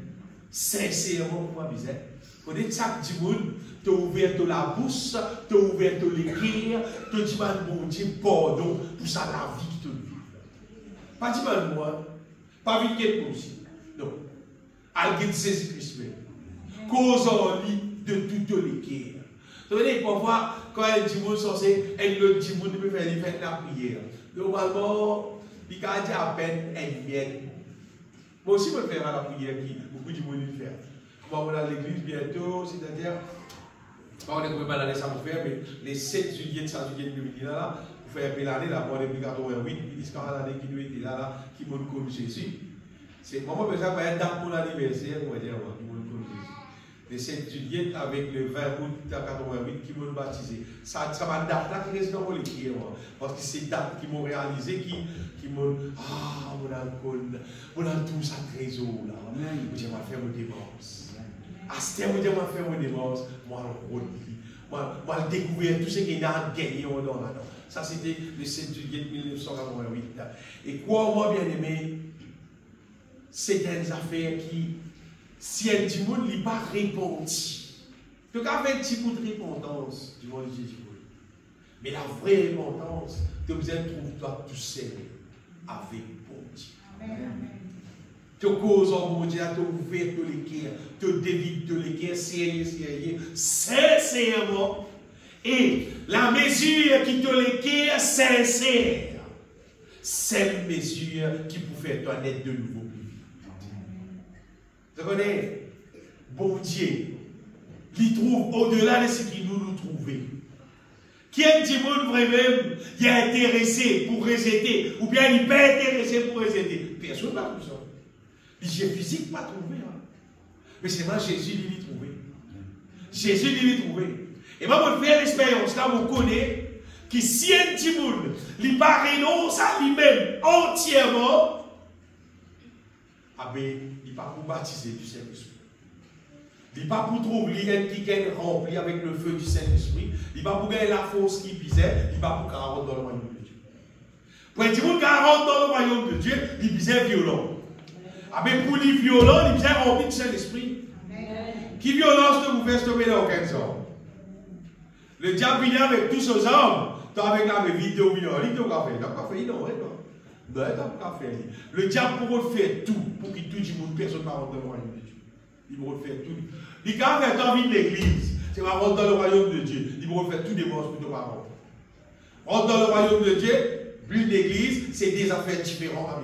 sincèrement pour ma misère. Pour dire chaque monde, tu as ouvert la bouche, tu as ouvert l'écrire, tu as dit, bon Dieu, pardon, pour ça la vie qui te vit. Pas dit, moi, pas vite qu'elle possible. Non. Elle guide Jésus-Christ. Cause en lit de toute l'écrire. Vous voyez, parfois, quand elle dit, bon, censé, elle le dit, bon, peut faire la prière. Normalement, il a dit à peine, elle vient. Moi aussi, je peux faire la prière qui beaucoup de monde faire. On va aller à l'église bientôt, c'est-à-dire, on ne peut pas aller ça pour faire, mais les 7 juillet, 5 juillet, là, pour faire l'année, là, pour aller à 88, il dit l'année qui nous était là, qui m'a connu Jésus. C'est moi, je vais faire une date pour l'anniversaire, on va dire, qui m'a connu Jésus. Les 7 juillet avec le 20 août 88 qui m'ont baptisé. Ça va date là qui reste dans mon écrit, parce que c'est date qui m'ont réalisé, qui m'ont, mon alcool, mon tout ça trésor là. Je vais faire mon démence. À ce terme, je vais faire mon démence, moi je vais découvrir tout ce qu'il y a gagné dans là. Ça c'était le 7 juillet 1988. Et crois-moi bien aimé, c'est des affaires qui, si un petit monde n'est pas répandu, tu as fait un petit bout de repentance du monde de Jésus. Mais la vraie repentance, tu as besoin de trouver toi tout seul avec bon Dieu. Tu causes en mon Dieu, tu ouvres les cœurs, tu dévides les cœurs, sincèrement. Et la mesure qui te les cœurs sincère, c'est une mesure qui peut faire toi naître de nouveau. Vous connaissez? Bon Dieu, il trouve au-delà de ce qu'il nous trouve. Qui est dit vraiment, il est intéressé pour rejeter, ou bien il n'est pas intéressé pour rejeter. Personne n'a tout ça. J'ai physique pas trouvé. Hein. Mais c'est moi Jésus qui l'a trouvé. Jésus qui l'a trouvé. Et moi, je fais l'expérience là, vous connaissez que si un petit monde, il ne renonce à lui-même entièrement, ah ben, il ne va pas pour baptiser du Saint-Esprit. Il ne va pas pour trouver qui est rempli avec le feu du Saint-Esprit. Il ne va pas pour gagner la force qui pisait. Il ne va pas pour qu'il rentre dans le royaume de Dieu. Pour un petit monde qui rentre dans le royaume de Dieu, il pisait violent. Ah ben, pour les violents, il pisait rempli du Saint-Esprit. Qui violence ne vous fait tomber dans aucun sort? Le diable vient avec tous ses hommes. Tu as avec la vidéo, il n'a pas fait, non. Le diable pourra faire tout pour que tout le monde, personne ne rentre dans le royaume de Dieu. Il pourra faire tout. Il peut faire envie de l'église. C'est pas rentrer dans le royaume de Dieu. Il pourra faire tout des monstres pour te rentrer. Rentre dans le royaume de Dieu, vu l'église, c'est des affaires différentes.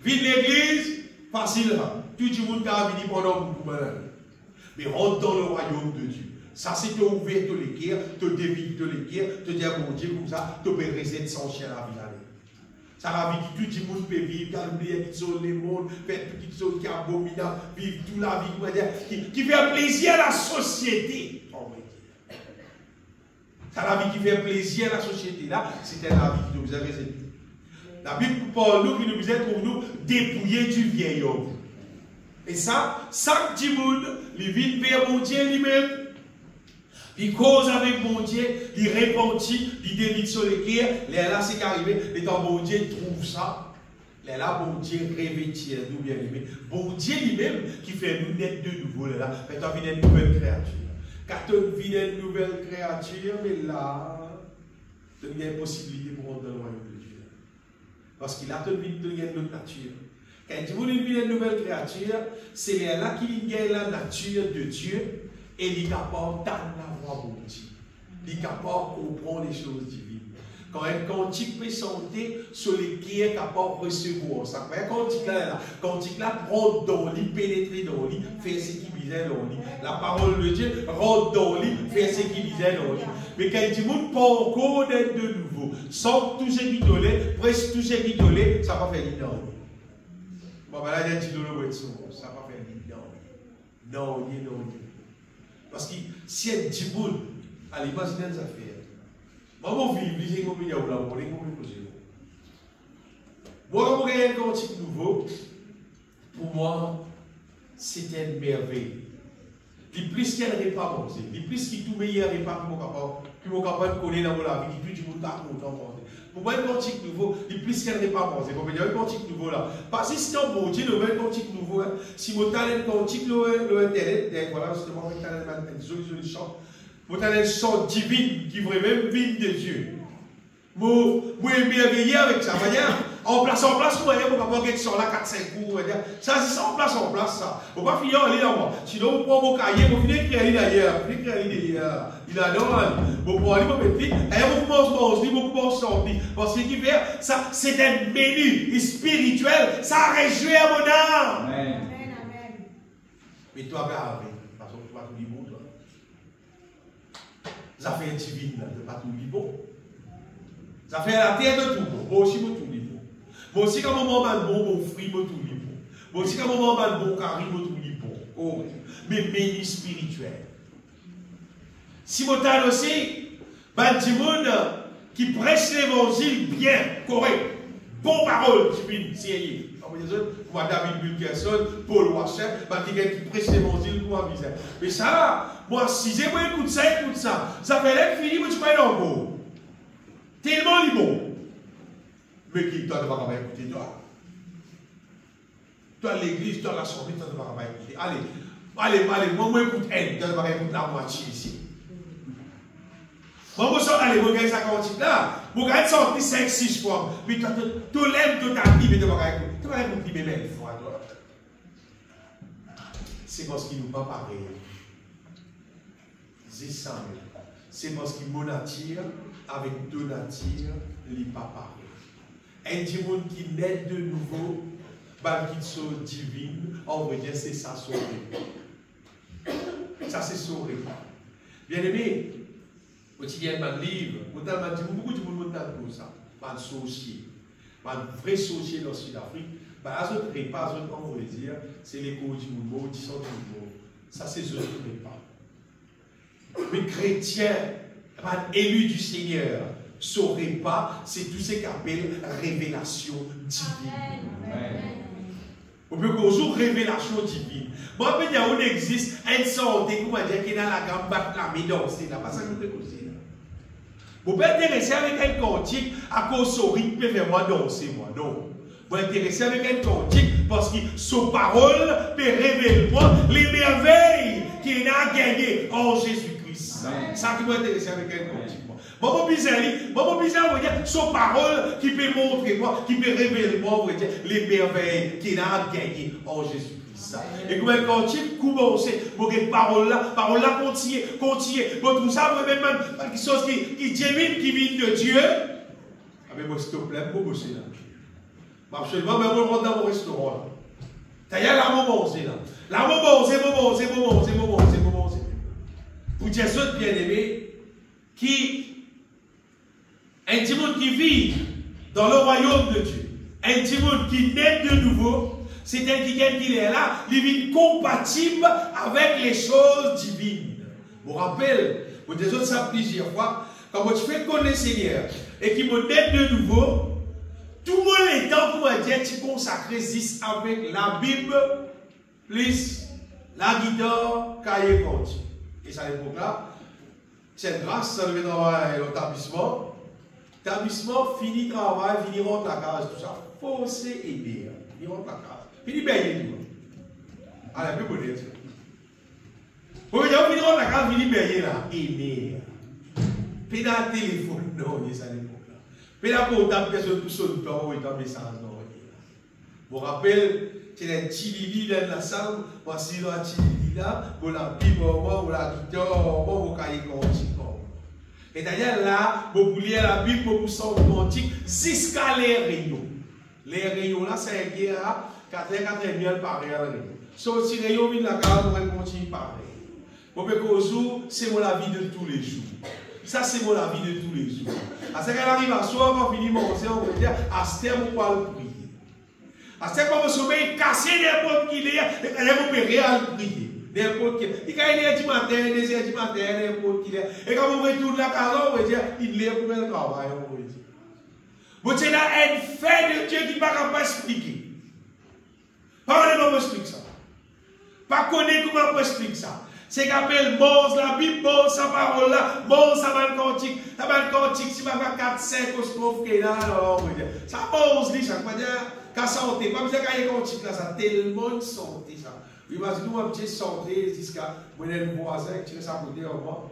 Vite l'église, facile. Tout le monde a venir pendant beaucoup de temps. Mais rentre dans le royaume de Dieu. Ça, c'est te ouvrir te l'équerre, te dévier te l'équerre, te dire bon Dieu comme ça, te peux rester sans chien à la vie. Ça la vie qui tout le monde peut vivre, oublier qui sont les mondes, faire petites choses qui sont abominables, vivre toute la vie, qui fait plaisir à la société. Ça la vie qui fait plaisir à la société là, c'était la vie qui nous a réservé. La Bible pour nous qui nous disait pour nous dépouiller du vieil homme. Et ça, chaque petit monde, il vit vers mon Dieu lui-même. Il cause avec mon Dieu, il repentit, il dévite sur les guerres. Là, c'est qu'arrivé, les temps, mon Dieu trouve ça. Là, mon Dieu revêtit nous bien aimés. Bon Dieu lui-même qui fait nous naître de nouveau. Là, fait on vient une nouvelle créature. Quand on vient une nouvelle créature, mais là, il y a une possibilité pour rentrer dans le royaume de Dieu. Parce qu'il a une autre nature. Quand il y a une nouvelle créature, c'est là qu'il y a la nature de Dieu. Et il est capable d'avoir bon Dieu. Il est capable de comprendre les choses divines. Quand un cantique peut chanter sur les qui est capable de recevoir ça. Quand il rentre dans le lit, pénétrer dans le lit, faire ce qu'il disait dans le lit. La parole de Dieu rentre dans le lit, faire ce qu'il disait dans le lit. Mais quand il dit, pas encore d'être de nouveau, sans tout ce qui donnait, presque tout ce qui donnait, ça va faire du non. Bon, là, il y a un petit dollar, ça va faire du non. Non. Parce que si un petit monde, allez, imaginez des affaires. Moi, je vis, je vais vous la moi, quand je un cantique nouveau, pour moi, c'est une merveille. Les plus qu'il n'y a pas mangé, les plus qui tout meilleur n'est pas plus capable de connaître dans la vie, les plus du monde a content. Pour moi, un cantique nouveau, les plus qu'il n'y a pas mangé. Comme il y a un cantique nouveau là. Parce que si c'est un bon Dieu, le cantique nouveau, si vous avez un cantique, Internet, voilà, justement, vous avez une joli chant. Vous avez un chant divin qui vraiment vient de Dieu. Moi, émerveillé avec ça. En place, vous voyez, vous pouvez avoir sur là 4-5 coups. Ça, c'est ça, en place, ça. Vous ne pouvez pas finir en ligne là-bas. Sinon, vous prenez vos cahiers, vous finissez d'écrire d'ailleurs. Vous finissez d'écrire il a donné. Vous prenez aller, vous mettez, et vous commencez, vous commencez sortir. Parce que ça, c'est un menu spirituel. Ça réjouit à mon âme. Amen. Mais toi, regarde, parce que tu vas tout dire bon, toi. Ça fait un divin, là, de pas tout dire bon. Ça fait la terre de tout bon. Moi aussi, je tout dire bon. Moi aussi, quand mon maman bon, mon fruit, je tout dire bon. Moi aussi, quand mon maman bon, carré, je tout dire bon. Oh, mais menu spirituel. Si vous avez aussi, du monde qui prêche l'évangile bien, correct, bon parole, divine, sérieux. Moi, David Wilkerson, Paul Washer, qui prêche l'évangile pour aviser. Mais ça, moi, si j'ai écoute ça, ça fait l'être fini, moi, je crois dans le beau. Tellement il bon. Mais qui toi ne vas pas écouter toi? Toi l'église, toi l'assemblée, toi ne vas pas écouter. Allez, moi écoute elle, toi ne vas pas écouter la moitié ici. Moi, allez, vous regardez ça quand là, vous regardez ça 5-6 fois. Puis toi, tu l'aimes toute ta vie, mais tu ne vas pas écouter. Tu vas écouter même une fois, toi. C'est parce qu'il nous pas pareil. C'est ça. C'est parce qu'il mon nature, avec deux natures, il n'est pas pareil. Un monde qui naît de nouveau, qui sont divines, en vrai, c'est ça, sauver. Ça, c'est sauver. Bien aimé, quotidiennement, livre, beaucoup de monde pour ça. Pas de sorcier. Pas de vrai sorcier dans le Sud-Afrique. Pas de prépa, on va dire, c'est les cours du monde, qui sont du monde. Ça, c'est ce prépa. Mais chrétiens, élus du Seigneur, ne sauraient pas, c'est tout ce qu'on appelle révélation divine. On peut toujours révélation divine. Moi, il y a où existe un santé, comment dire, qui est dans la gamme battre la danser là, pas ça que nous faisons. Vous pouvez intéresser avec un cantique à cause de rythme vers moi danser, moi, non. Vous intéresser avec un cantique parce que son parole peut révéler moi les merveilles qu'il a gagnées en Jésus-Christ. Ça qui vous intéresser avec un cantique. Maman bizarre, vous dire, son parole qui peut montrer moi, qui peut révéler moi, vous dire, les merveilles qu'il a gagnées en Jésus-Christ. Et comme un cantique commence, pour que parole là continue. Pour tout ça, vous même quelque chose qui divine, qui vient de Dieu. Ah mais moi, s'il te plaît, pour bosser là. Absolument, mais on rentre dans mon restaurant là. D'ailleurs, là, mon c'est là. Là, mon c'est. Pour dire ça, bien aimé, qui un petit monde qui vit dans le royaume de Dieu, un petit monde qui naît de nouveau, c'est un qui est là, il vit compatible avec les choses divines. Je vous rappelle, vous avez dit ça plusieurs fois, quand tu fais connaître le Seigneur et qui me naît de nouveau, tout le monde est temps pour dire tu consacres avec la Bible, plus la guitare, cahier compte. Et ça l'époque là, c'est grâce, ça devait dans l'établissement. L'établissement, fini travail, fini rentre la case, tout ça. Forcé aider. Fini rentre la case. Fini payer tout. Allez, plus bonnet. Vous voyez, fini rentre la case, fini payer là. Aider. Puis dans le téléphone, non, il y a ça à l'époque là. Puis là, pour taper personne tout seul, il y a un message, non, je vous rappelle, c'est un petit Lili dans la salle, voici le petit Lili là, pour la Bible, pour la guitare, pour cahier quantique. Et d'ailleurs là, vous lire la Bible, vous sortez quantique jusqu'à les rayons. Les rayons là, c'est un guerre, 4 000 par rayon. Sauf si les rayons viennent la case, on va continuer pareil. Vous pouvez que c'est la vie de tous les jours. Ça, c'est la vie de tous les jours. À ce qu'elle arrive à soir, on finit manger, on va dire, à ce terme, on va le prier. À ce terme, on va sommeil, casser n'importe qui est, et elle va réel prier. N'importe qui. Il y a une heure du matin, 2 heures du matin, n'importe qui est. Et quand on retourne la case, on va dire, il est pour le travail, on va dire. Vous êtes là, un fait de Dieu qui ne va pas expliquer. Parlez-moi, on explique ça. Pas connaître comment on explique ça. C'est qu'appelle bon la Bible, bon sa parole là, bon sa ban cantique. La ban cantique, si ma 4, 5 au scope qui est là, alors on va dire. Ça bon, dit ça, quoi dire, qu'à santé. Pas besoin qu'il y ait cantique là, ça tellement de santé ça. Oui, parce que nous, on petit santé jusqu'à mon voisin qui tire sa côté en moi.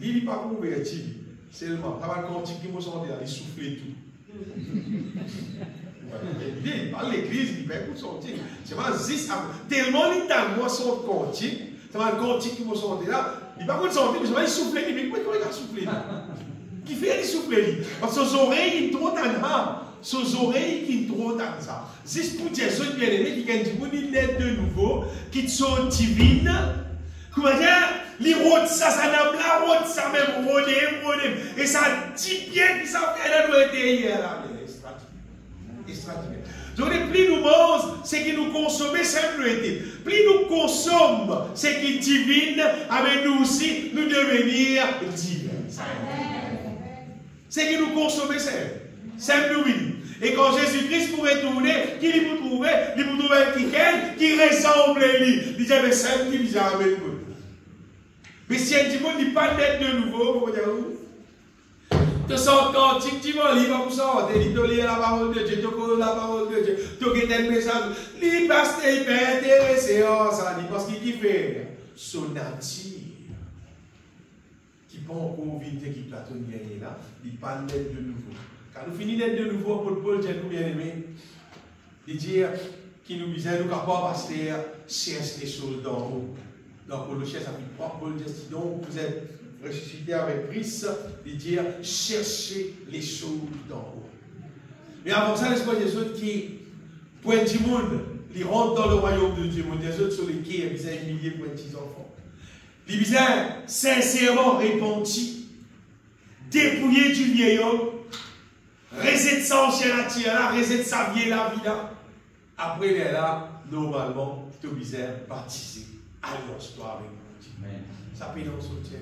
Il n'est pas converti. Seulement, la ban cantique qui me santé, il souffle tout. Il parle de l'église, il fait pour sortir. C'est pas juste tellement il t'a moi son cantique. C'est un cantique qui m'a sorti là. Il va pas sortir, mais il souffle. Il dit, pourquoi il a soufflé là? Qui fait il souffle? Parce que ses oreilles, ils trop dans ses oreilles, qui trop dans ça. Juste pour dire, ceux bien aimés, qui ont dit, il est de nouveau, qui sont divines. Comment dire? Les routes, ça n'a pas la route, ça même, rodem. Et ça dit bien que ça fait la loi hier là. Donc, plus nous mangeons, c'est qui nous consomme, simplement. Plus nous consommons, c'est qui divine, avec nous aussi, nous devenir divins. C'est qui nous consomme, c'est nous. Et quand Jésus-Christ pourrait tourner, qui vous trouver? Il vous trouver quelqu'un qui ressemble à lui. Il dit, mais c'est qui vient avec nous. Mais si un petit monde n'est pas net de nouveau, vous voyez où? Tu sors cantique, tu vas lire comme ça, tu lis la parole de Dieu, tu connais la parole de Dieu, tu as un message. Les pasteurs, ils sont intéressés à ça, parce qu'ils fait son nature. Qui pas encore vite, qui platonne bien là, ils parlent d'être de nouveau. Quand nous finissons d'être de nouveau, Paul dit nous bien aimés, il dit qu'il nous disait, nous capables, pasteur, cherche les choses d'en haut. Donc, Colossiens chapitre 3, Paul dit donc, vous êtes ressuscité avec Christ, il dit cherchez les choses d'en haut. Mais avant ça, l'Esprit de Jésus qui pour un petit monde, ils rentrent dans le royaume de Dieu. Des autres sur les quais, ils ont humilié pour un petit enfant. Ils ont sincèrement repenti, dépouillé du vieil homme, reset de sa ancienne attire là, reset de sa vieille la vie là. Après, il est là, normalement, tu es baptisé. Alliance-toi avec Dieu. Ça peut nous sortir.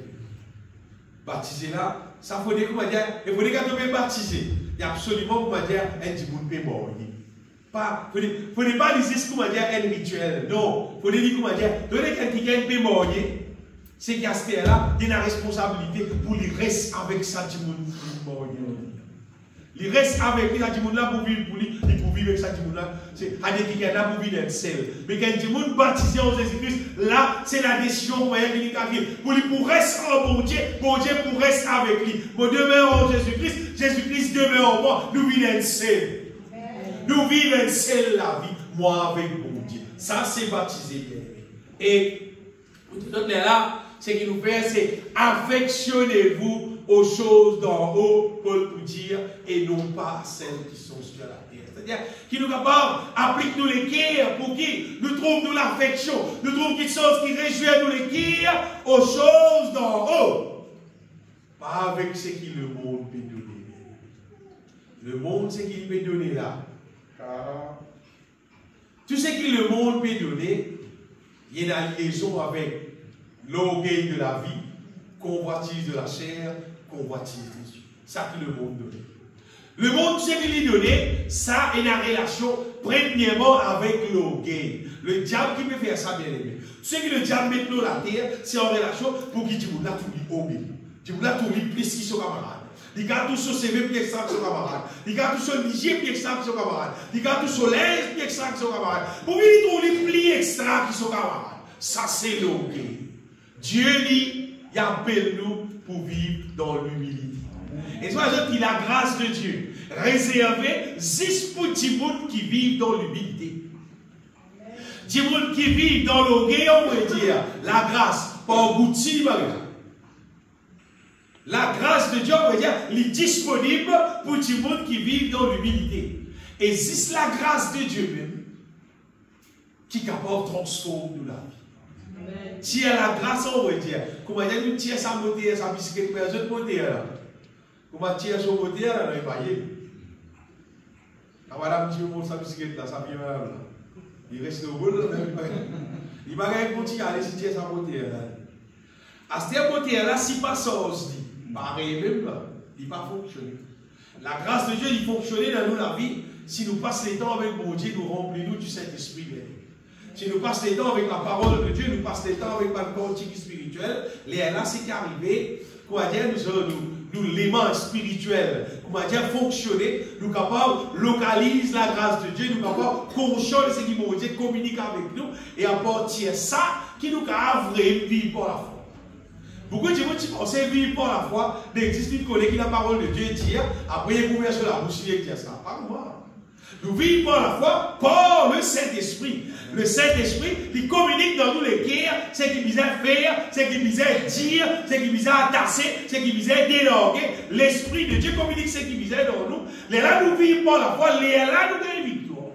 Baptisé là, ça faut dire comment dire, il faut dire que tu es baptisé. Il y a absolument comment dire, un petit monde peut mourir. Pas, faut pas dire comment dire un rituel. Non, faut dire comment dire, donner quelqu'un peut mourir. C'est Gaspard là, il a la responsabilité pour lui rester avec ça du monde mourir. Il reste avec lui, là, du monde là pour vivre pour lui, pour vivre avec ça du monde là. C'est à dire qu'il est là pour vivre seul. Mais quand du monde baptisé en Jésus-Christ, là, c'est la décision pour lui pour lui pour rester en bon Dieu pour rester avec lui. Pour demeurer en Jésus-Christ, Jésus-Christ demeure en moi, nous vivons seul. Nous vivons seul la vie, moi avec mon Dieu. Ça, c'est baptisé. Et, tout là, ce qu'il nous fait, c'est affectionnez-vous aux choses d'en haut, Paul pour dire, et non pas à celles qui sont sur la terre. C'est-à-dire, qui nous capable, applique-nous les cœurs pour qui nous trouvons l'affection, nous trouvons quelque chose qui réjouit nous les cœurs aux choses d'en haut. Pas avec ce que le monde peut donner. Le monde, c'est qu'il peut donner là. Car tout ce que le monde peut donner, il y a une liaison avec l'orgueil de la vie, convoitise de la chair, convoitise des yeux. Ça que le monde donne. Le monde, ce qu'il lui donne, ça est la relation premièrement avec l'orgueil. Le diable qui peut faire ça, bien aimé. Ce que le diable met dans la terre, c'est en relation pour qu'il dise, là, tout lui obéit. Tu voulais tout lui plus qui sont camarades. Il y a tout sur CV puis extra qui sont camarades. Il y a tout sur Niger puis extra qui sont camarades. Il y a tout sur l'Est puis extra qui sont camarades. Pour lui, tout les plis extra qui sont camarades. Ça, c'est l'orgueil. Dieu dit, il appelle nous pour vivre dans l'humilité. Et soit il a la grâce de Dieu réservée juste pour les gens qui vivent dans l'humilité. Les gens qui vivent dans l'orgueil, on peut dire la grâce, pas goûter, la grâce de Dieu, on peut dire, elle est disponible pour les gens qui vivent dans l'humilité. Et c'est la grâce de Dieu même qui est capable de transformer la vie. Tiens la grâce, on va dire. Comment dire, nous tiens sa moteur, sa bicyclette, mais un autre moteur. Comment tiens son moteur, là, il va y aller. La madame tire pour sa bicyclette, là, ça vient là. Il reste au bout, là, il va continuer à aller si tiens sa moteur, là. À ce moteur, là, si pas ça aussi, pareil même, il ne va pas fonctionner. La grâce de Dieu, il fonctionne dans nous la vie si nous passons les temps avec mon Dieu, nous remplissons du Saint-Esprit. Si nous passons les temps avec la parole de Dieu, nous passons les temps avec notre coaching spirituel, là, c'est qu'arrivé, comment dire, nous l'aimant spirituel, comment dire, fonctionner, nous capables localiser la grâce de Dieu, nous capables conscients de ce qui mon Dieu communique avec nous, et à partir de ça, qui nous a vrai vivre par la foi. Beaucoup de gens qui pensent vivre par la foi, n'existe une collègue qui la parole de Dieu dit, après il est sur la bouche, il dit ça. Pas moi. Nous vivons par la foi par le Saint-Esprit. Le Saint-Esprit, il communique dans nous les cœurs, ce qu'il visait faire, ce qu'il visait dire, ce qu'il visait attacher, ce qu'il visait déloguer. L'Esprit de Dieu communique ce qu'il visait dans nous. Les là, nous vivons par la foi, les là, nous gagnons victoire.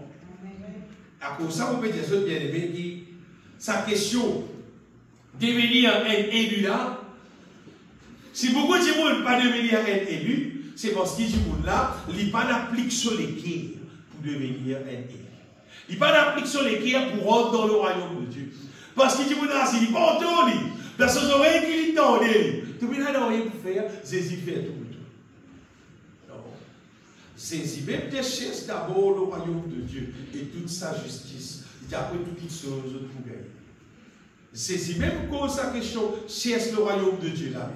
À cause de ça, on peut dire, bien aimé, sa question, devenir un élu là, si beaucoup de gens ne pas devenir un élu, c'est parce que ces gens là, ils pas d'applique sur les cœurs pour devenir un élu. Ils n'ont pas d'applique sur les cœurs pour rentrer dans le royaume de Dieu. Parce que ces gens là, ils ne pas entendus. Dans ses oreilles qu'ils entendent. Tout le monde n'a rien pour faire, Jésus fait tout. Non. Jésus même cherche d'abord le royaume de Dieu et toute sa justice. Et après toutes choses pour gagner. Jésus même pose sa question, cherche le royaume de Dieu là-bas.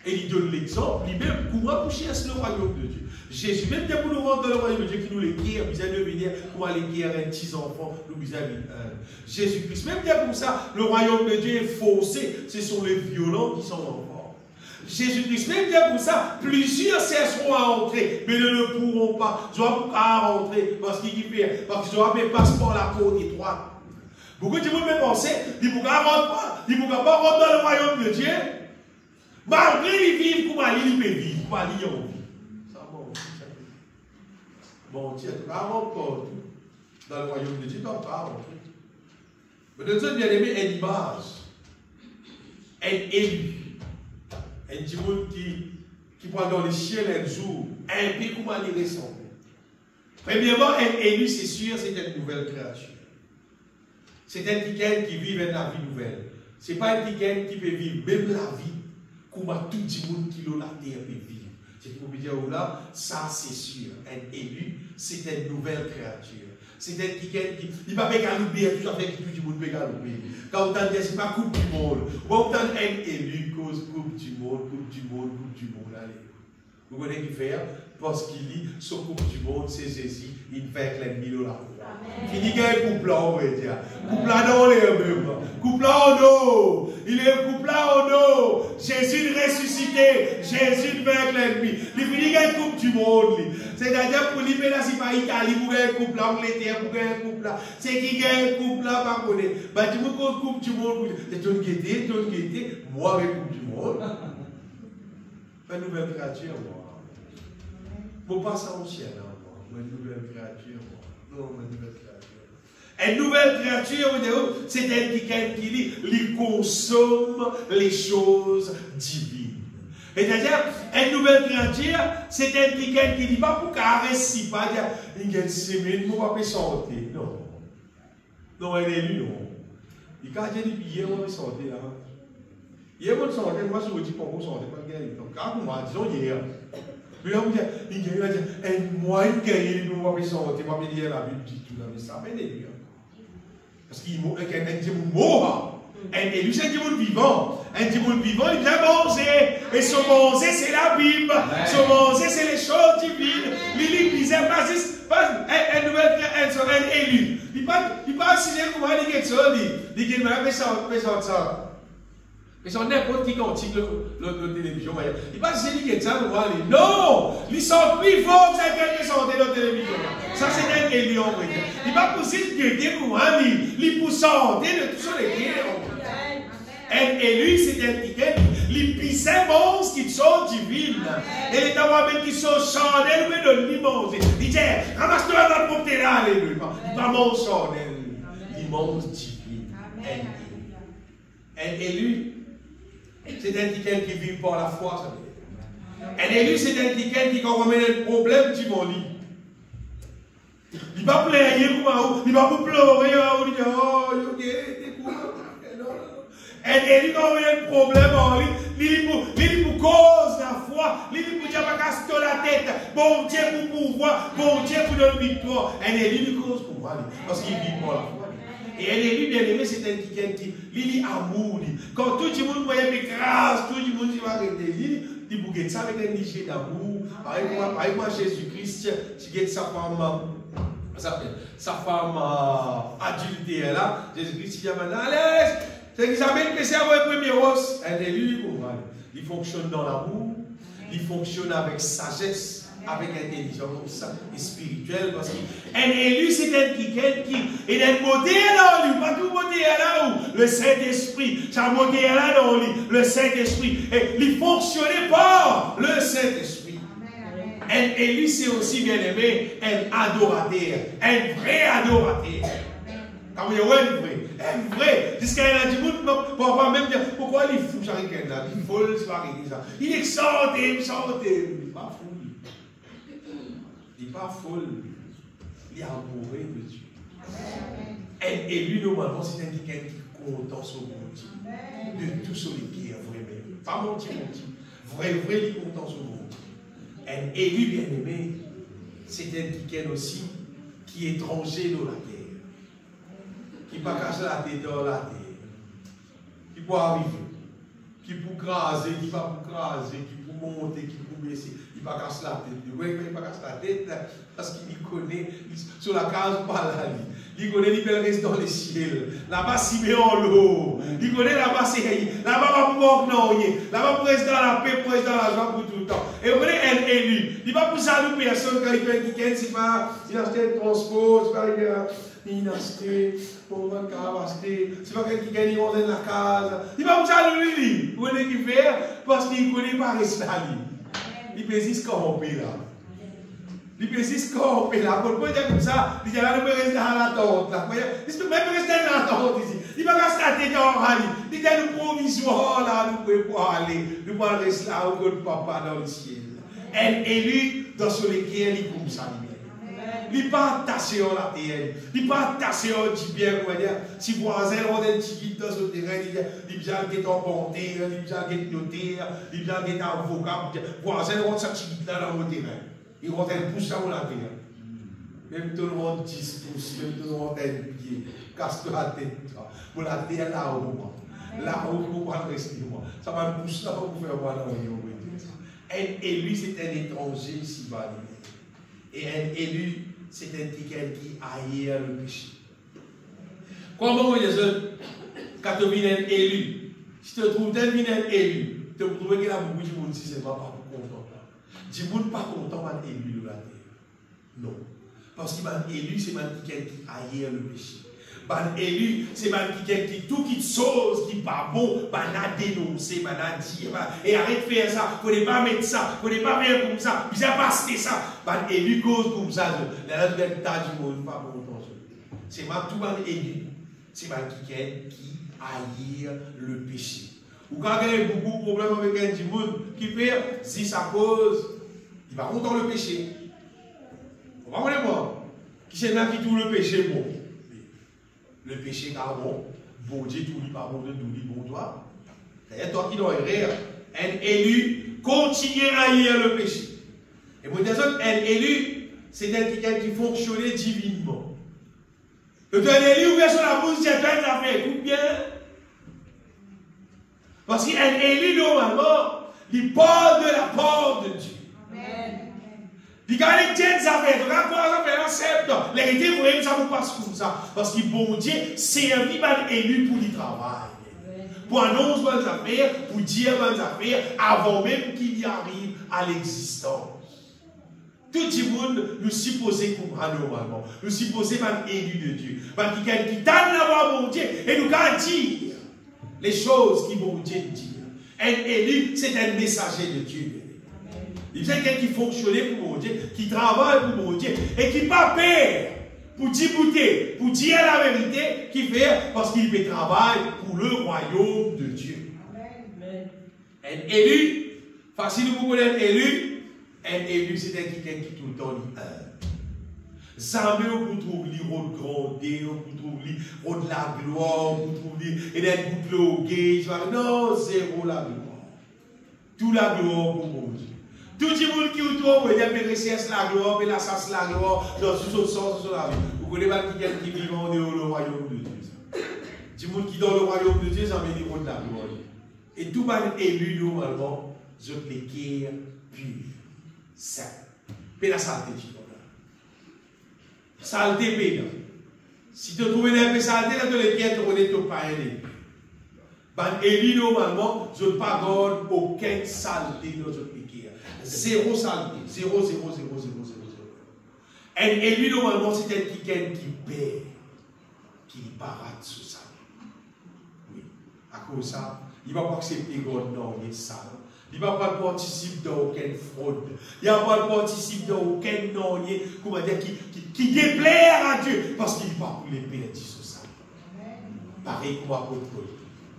Et il donne l'exemple, lui-même, comment pour chercher le royaume de Dieu. Jésus, même pour nous rendre dans le royaume de Dieu, qui nous l'écrire, nous allons devenir pour aller guérir un petit enfant, nous allons Jésus-Christ, même pour ça, le royaume de Dieu est faussé, ce sont les violents qui sont encore. Jésus-Christ, même pour ça, plusieurs chercheront à entrer, mais ne pourront pas. Ils n'auront pas à rentrer, parce qu'ils fait, parce qu'ils n'auront pas passeport à la côte étroite. Beaucoup de gens me penser, ils ne pourront pas rentrer dans le royaume de Dieu. Malgré les vivre, comment ils peuvent vivre, comment ils ont vie. Ça bon, Dieu, tu vas encore. dans le royaume de Dieu, t'en parles. Mais de Dieu, bien aimé, une image, un élu, un monde qui prend dans les ciels un jour, un peu comment il ressemble. Premièrement, un élu, c'est sûr, c'est une nouvelle créature. C'est un ticket qui vit une vie nouvelle. Ce n'est pas un ticket qui peut vivre même la vie comme tout le monde qui l'a la terre peut vivre. C'est ce qu'il faut dire là, ça c'est sûr. Un élu, c'est une nouvelle créature. C'est un ticket qui ne va pas galoper, tout à fait que tout le monde peut galoper. Quand on entend dire, ce n'est pas Coupe du Monde. On entend un élu cause Coupe du Monde, Coupe du Monde, Coupe du Monde. Allez. Vous connaissez qui fait? Parce qu'il dit, ce Coupe du Monde, c'est Jésus, il fait que l'ennemi là. Il dit qu'il y a un couple là, on va dire. Couple là, non, les mêmes. Couple là, en eau. Il est un couple là, en eau. Jésus ressuscité. Jésus vainc l'ennemi. Il dit qu'il y a un couple du monde. C'est-à-dire, pour lui, c'est pas Italie, pour un couple là, Angleterre, pour un couple là. C'est qu'il y a un couple là, pas connaît. Bah, tu me causes couple du monde. C'est une gaieté, moi, avec couple du monde. Une nouvelle créature, moi. Je ne passe pas au ciel, moi. Une nouvelle créature, moi. Non, une nouvelle créature. Une nouvelle créature, c'est un qui consomme les choses divines. C'est-à-dire, une nouvelle créature, c'est un qui ne dit pas pour caresser, pas dire, il y a une semaine, pour pas santé. Non. Non, elle est élue, non. Il y a des billets, on va santé là. Hier, on santé, moi, je vous dis, pour vous santé, pas de gagner. Donc, quand moi, disons hier. Puis on dit, il gagne, moi, il gagne, il ne va pas santé, pas dire la Bible dit tout, mais ça fait des liens. Parce qu'il y a un démon mort. Un élu, c'est un démon vivant. Un démon vivant, il vient manger. Et son manger, c'est la Bible. Son manger, c'est les choses divines. Il disait pas juste, un élu. Il pas signer comment il dit quelque chose. Il dit, mais ça. Mais c'est n'importe qui cantique la télévision. Il pas signer quelque chose. Non! Ils sont plus forts que quelqu'un qui chantait dans la télévision. Ça, c'est un élu en vrai. Il va pousser le gueule pour moi, il pousse de tout ça les guerres. Un élu, c'est un ticket, les pisses monstres qui sont divines. Et les dames qui sont chandelles, mais de l'immense. Il dit, ramasse-toi dans le porté là, l'élu. Il va manger chandelle, l'immense divine. Un élu, c'est un ticket qui vit par la foi. Un élu, c'est un ticket qui commet un problème du mon lit. Il va pleurer, il va vous pleurer, il va oh, ok, un élu, quand il y a un problème en lui, il pour cause la foi, il pour dire pas casser la tête, bon Dieu pour pouvoir, bon Dieu pour donner victoire. Un élu, il cause pour moi, parce qu'il vit pour la foi. Et un élu bien aimé, c'est un qui il amour. Quand tout le monde voyait mes grâces, tout le monde va arrêter, il bouge ça avec un niché d'amour. Par exemple, Jésus-Christ, tu gagnes sa femme adultère là, Jésus-Christ, il dit maintenant, allez, c'est qu'Isabelle peut servir le premier os. Un élu, il fonctionne dans l'amour, il fonctionne avec sagesse, avec intelligence et spirituelle. Parce qu'un élu, c'est un qui est un modèle dans lui, pas tout modèle là où le Saint-Esprit, c'est un modèle là dans lui, le Saint-Esprit. Et il fonctionnait par le Saint-Esprit. Un élu, c'est aussi bien aimé, un adorateur, un vrai adorateur. Quand vous dites, un vrai, jusqu'à un individu, pour pas même dire, pourquoi il est fou, j'arrive là, il faut le soir, il est chanté, il n'est pas fou. Il n'est pas folle, il est amoureux de Dieu. Un élu, normalement, c'est un qui est content sur mon Dieu, de tout ce qui est vrai, pas mentir, vrai, il est content sur mon Dieu. Un élu bien aimé, c'est un qui est aussi, qui est étranger dans la terre. Qui ne peut pas cacher la tête dans la terre, qui peut arriver, qui peut craser, qui ne peut pas craser, qui peut monter, qui peut baisser, il ne peut pas casser la tête. Il ne peut pas casser la tête parce qu'il connaît, sur la case par là, il connaît, il peut rester dans les ciels, là-bas, s'il met en l'eau, il connaît là-bas, c'est là-bas, pour non, là-bas, pour rester dans la paix, pour rester dans la joie pour tout le temps. Et vous voyez, un élu, il ne va pas pousser à nous personne quand il fait un week-end, c'est pas, il a acheté un transport, c'est pas, il a acheté, on va acheter, c'est pas quelqu'un qui gagne dans la case. Il va vous saluer lui. Vous voyez qu'il fait parce qu'il ne connaît pas rester là. Il peut juste corromper là. Il persiste comme là, pour le dire comme ça, il dit là, nous rester dans la tente là. Il peut même rester dans la tente ici. Il va pas se rater dans Rally. Il dit nous provisoire là, nous pouvons pas aller. Nous pouvons rester là au côté de papa dans le ciel. Elle élu dans ce lesquels il comme ça. Il n'est pas attaché à la terre. Il n'est pas attaché au tibia. Si voisin ont un petit dans ce terrain, il vient être emporté, il vient être notaire, il vient être avocat. Voisin ont un petit là dans le terrain. Ils vont être poussés dans la terre. Même tout le monde 10 pouces, même tout le monde a un pied. Casse-toi la tête. Pour la terre là-haut. Là-haut, il ne faut pas rester. Ça va me pousser là pour faire voir dans le Et lui, c'est un étranger ici-bas. Et un élu, c'est un quelqu'un qui haït le péché. Comment vous dites, quand tu viens un élu, si tu trouves un élu, tu trouves qu'il y a beaucoup de monde qui ne sont pas content. Du monde pas content d'un élu de la terre. Non. Parce que un élu, c'est quelqu'un qui haït le péché. Un élu, c'est quelqu'un qui tout qui chose qui n'est pas bon, a dénoncé, a dit, et arrête de faire ça, il ne faut pas mettre ça, il ne faut pas faire comme ça, il ne faut pas passer ça. Un élu cause comme ça, la tas du monde, pas content. C'est tout un élu, c'est quelqu'un qui haït le péché. Ou quand il y a beaucoup de problèmes avec un monde qui fait, si ça cause, il va content le péché. Vous comprenez moi? Qui c'est là qui tout le péché bon? Le péché car bon Dieu tout lui pas bon de tout lui bon toi. C'est toi qui dois rire. Un élu continue à haïr le péché. Et pour dire ça, un élu, c'est quelqu'un qui fonctionnait divinement. Le élu ouvert sur la bouche, c'est un affaire, écoute bien. Parce qu'un élu, normalement, il parle de la part de Dieu. Il y a des affaires, donc à quoi ça fait un septembre. Les réalités, vous voyez, ça vous passe comme ça. Parce que bon Dieu, c'est un vivant élu pour le travail. Pour annoncer bonnes affaires, pour dire bonnes affaires, avant même qu'il y arrive à l'existence. Tout le monde nous supposait comme normalement. Nous supposait un élu de Dieu. Parce qu'il y a quelqu'un qui t'a d'avoir bon Dieu et nous qu'à dire les choses qui vont Dieu dire. Un élu, c'est un messager de Dieu. Il y a quelqu'un qui fonctionnait pour mon Dieu, qui travaille pour mon Dieu, et qui n'a pas peur pour discuter, pour dire la vérité, qui fait parce qu'il fait travail pour le royaume de Dieu. Amen. Un élu, facile vous connaître un élu, c'est quelqu'un qui tout le temps dit jamais vous trouvez le rôle grandé, vous trouvez le rôle de la gloire, vous trouvez et d'être bloqué, non, zéro la gloire. Tout la gloire pour mon Dieu. Tout le monde qui vous trouve, il y a des richesses la gloire, mais la chasse la gloire, dans tout autre sens de la vie. Vous connaissez pas quelqu'un qui vit dans le royaume de Dieu. Tout le monde qui est dans le royaume de Dieu, ça veut dire de la gloire. Et tout le monde élu normalement, je l'équerre pur, saint. Mais la saleté, tu vois. Saleté, pédant. Si tu trouves une saleté, tu l'équerre, tu connais ton païen. Ben, élu normalement, je ne pardonne aucune saleté dans notre équerre. Zéro saleté. Zéro. Et lui, normalement, c'est quelqu'un qui paie, qui parade sur ça. Oui. À cause de ça, il ne va pas accepter God, non, il est sale. Il ne va pas participer dans aucune fraude. Il ne va pas participer dans aucun non, comment dire, qui déplaire à Dieu. Parce qu'il ne va pas pour les perdre sur ça. Pareil comme apôtre Paul.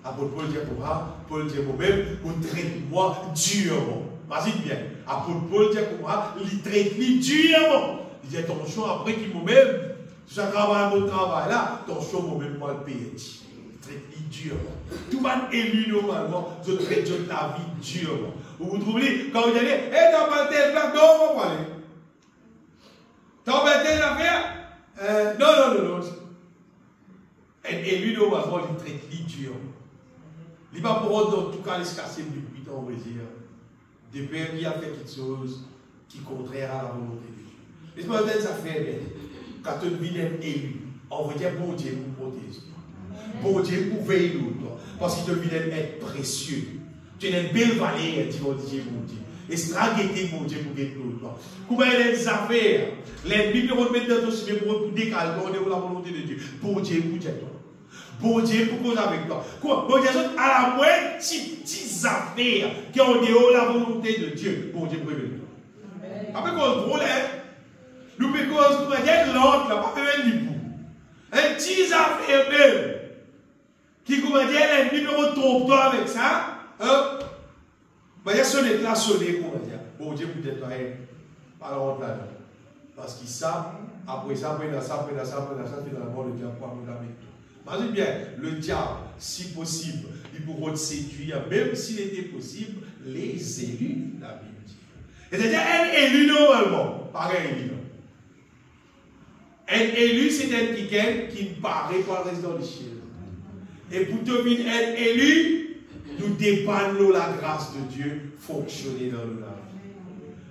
Apôtre Paul dit pour moi, Paul dit moi-même, vous traitez-moi durement. Vas-y bien. Apôtre Paul dit pour moi, il traite durement. Il dit attention, après qu'il moi-même, si je travaille mon travail là, attention, moi-même, moi le paye. Il traite durement. Tout le monde élu normalement, je traite la vie durement. Vous vous trouvez, quand vous allez, t'as pas tel place, non, on va aller. T'as pas telle affaire? Non. Un élu normalement, il traite durement. Il ne va pas pour dans tout cas les se casser depuis 8 ans, on va dire. Des pères qui a fait quelque chose qui est contraire à la volonté de Dieu. Laisse-moi dire ça fait quand tu viens élu, on va dire bon Dieu pour protéger. Bon Dieu pour veiller l'autre. Parce qu'il te vient être précieux. Tu as une belle valeur, dit mon Dieu, mon Dieu. Et stratégie, mon Dieu, pour gagner l'autre. Comment il y a des affaires, les Bibles vont mettre dans ton sujet pour décaler, pour la volonté de Dieu. Bon Dieu, pour Dieu. Bon Dieu pour cause avec toi. Bon Dieu, à la moindre petites affaires qui ont dehors la volonté de Dieu. Bon Dieu pour avec toi. Après qu'on le problème, Nous pouvons comment dire l'autre, là, pas même du coup. Un petit affaire même, qui comment dire, un numéro trompe-toi avec ça, il y a sonné, là, sonné, comment dire. Bon Dieu, peut-être, pas la honte là. Parce qu'ils savent, après ça, finalement, le diable va nous la mettre. Imagine bien, le diable, si possible, il pourra te séduire, même s'il était possible, les élus, la Bible dit. C'est-à-dire, un élu normalement, pareil, un élu, c'est un qui ne paraît pas résident du ciel. Et pour devenir un élu, nous dépendons de la grâce de Dieu fonctionner dans nos lives.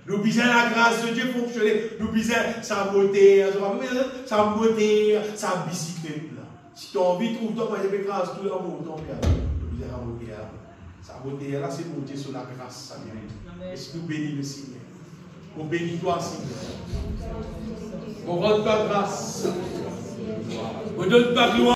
Nous besoin la grâce de Dieu fonctionner. Nous besoin sa beauté, sa bicyclette. Si tu as envie de trouver ton moyen de grâce, tout le monde ton cœur. Nous besoin la beauté. Sa beauté, là, c'est monter sur la grâce. Est-ce que nous bénissons le Seigneur? On bénit toi, Seigneur. On rend ta grâce. On donne ta gloire.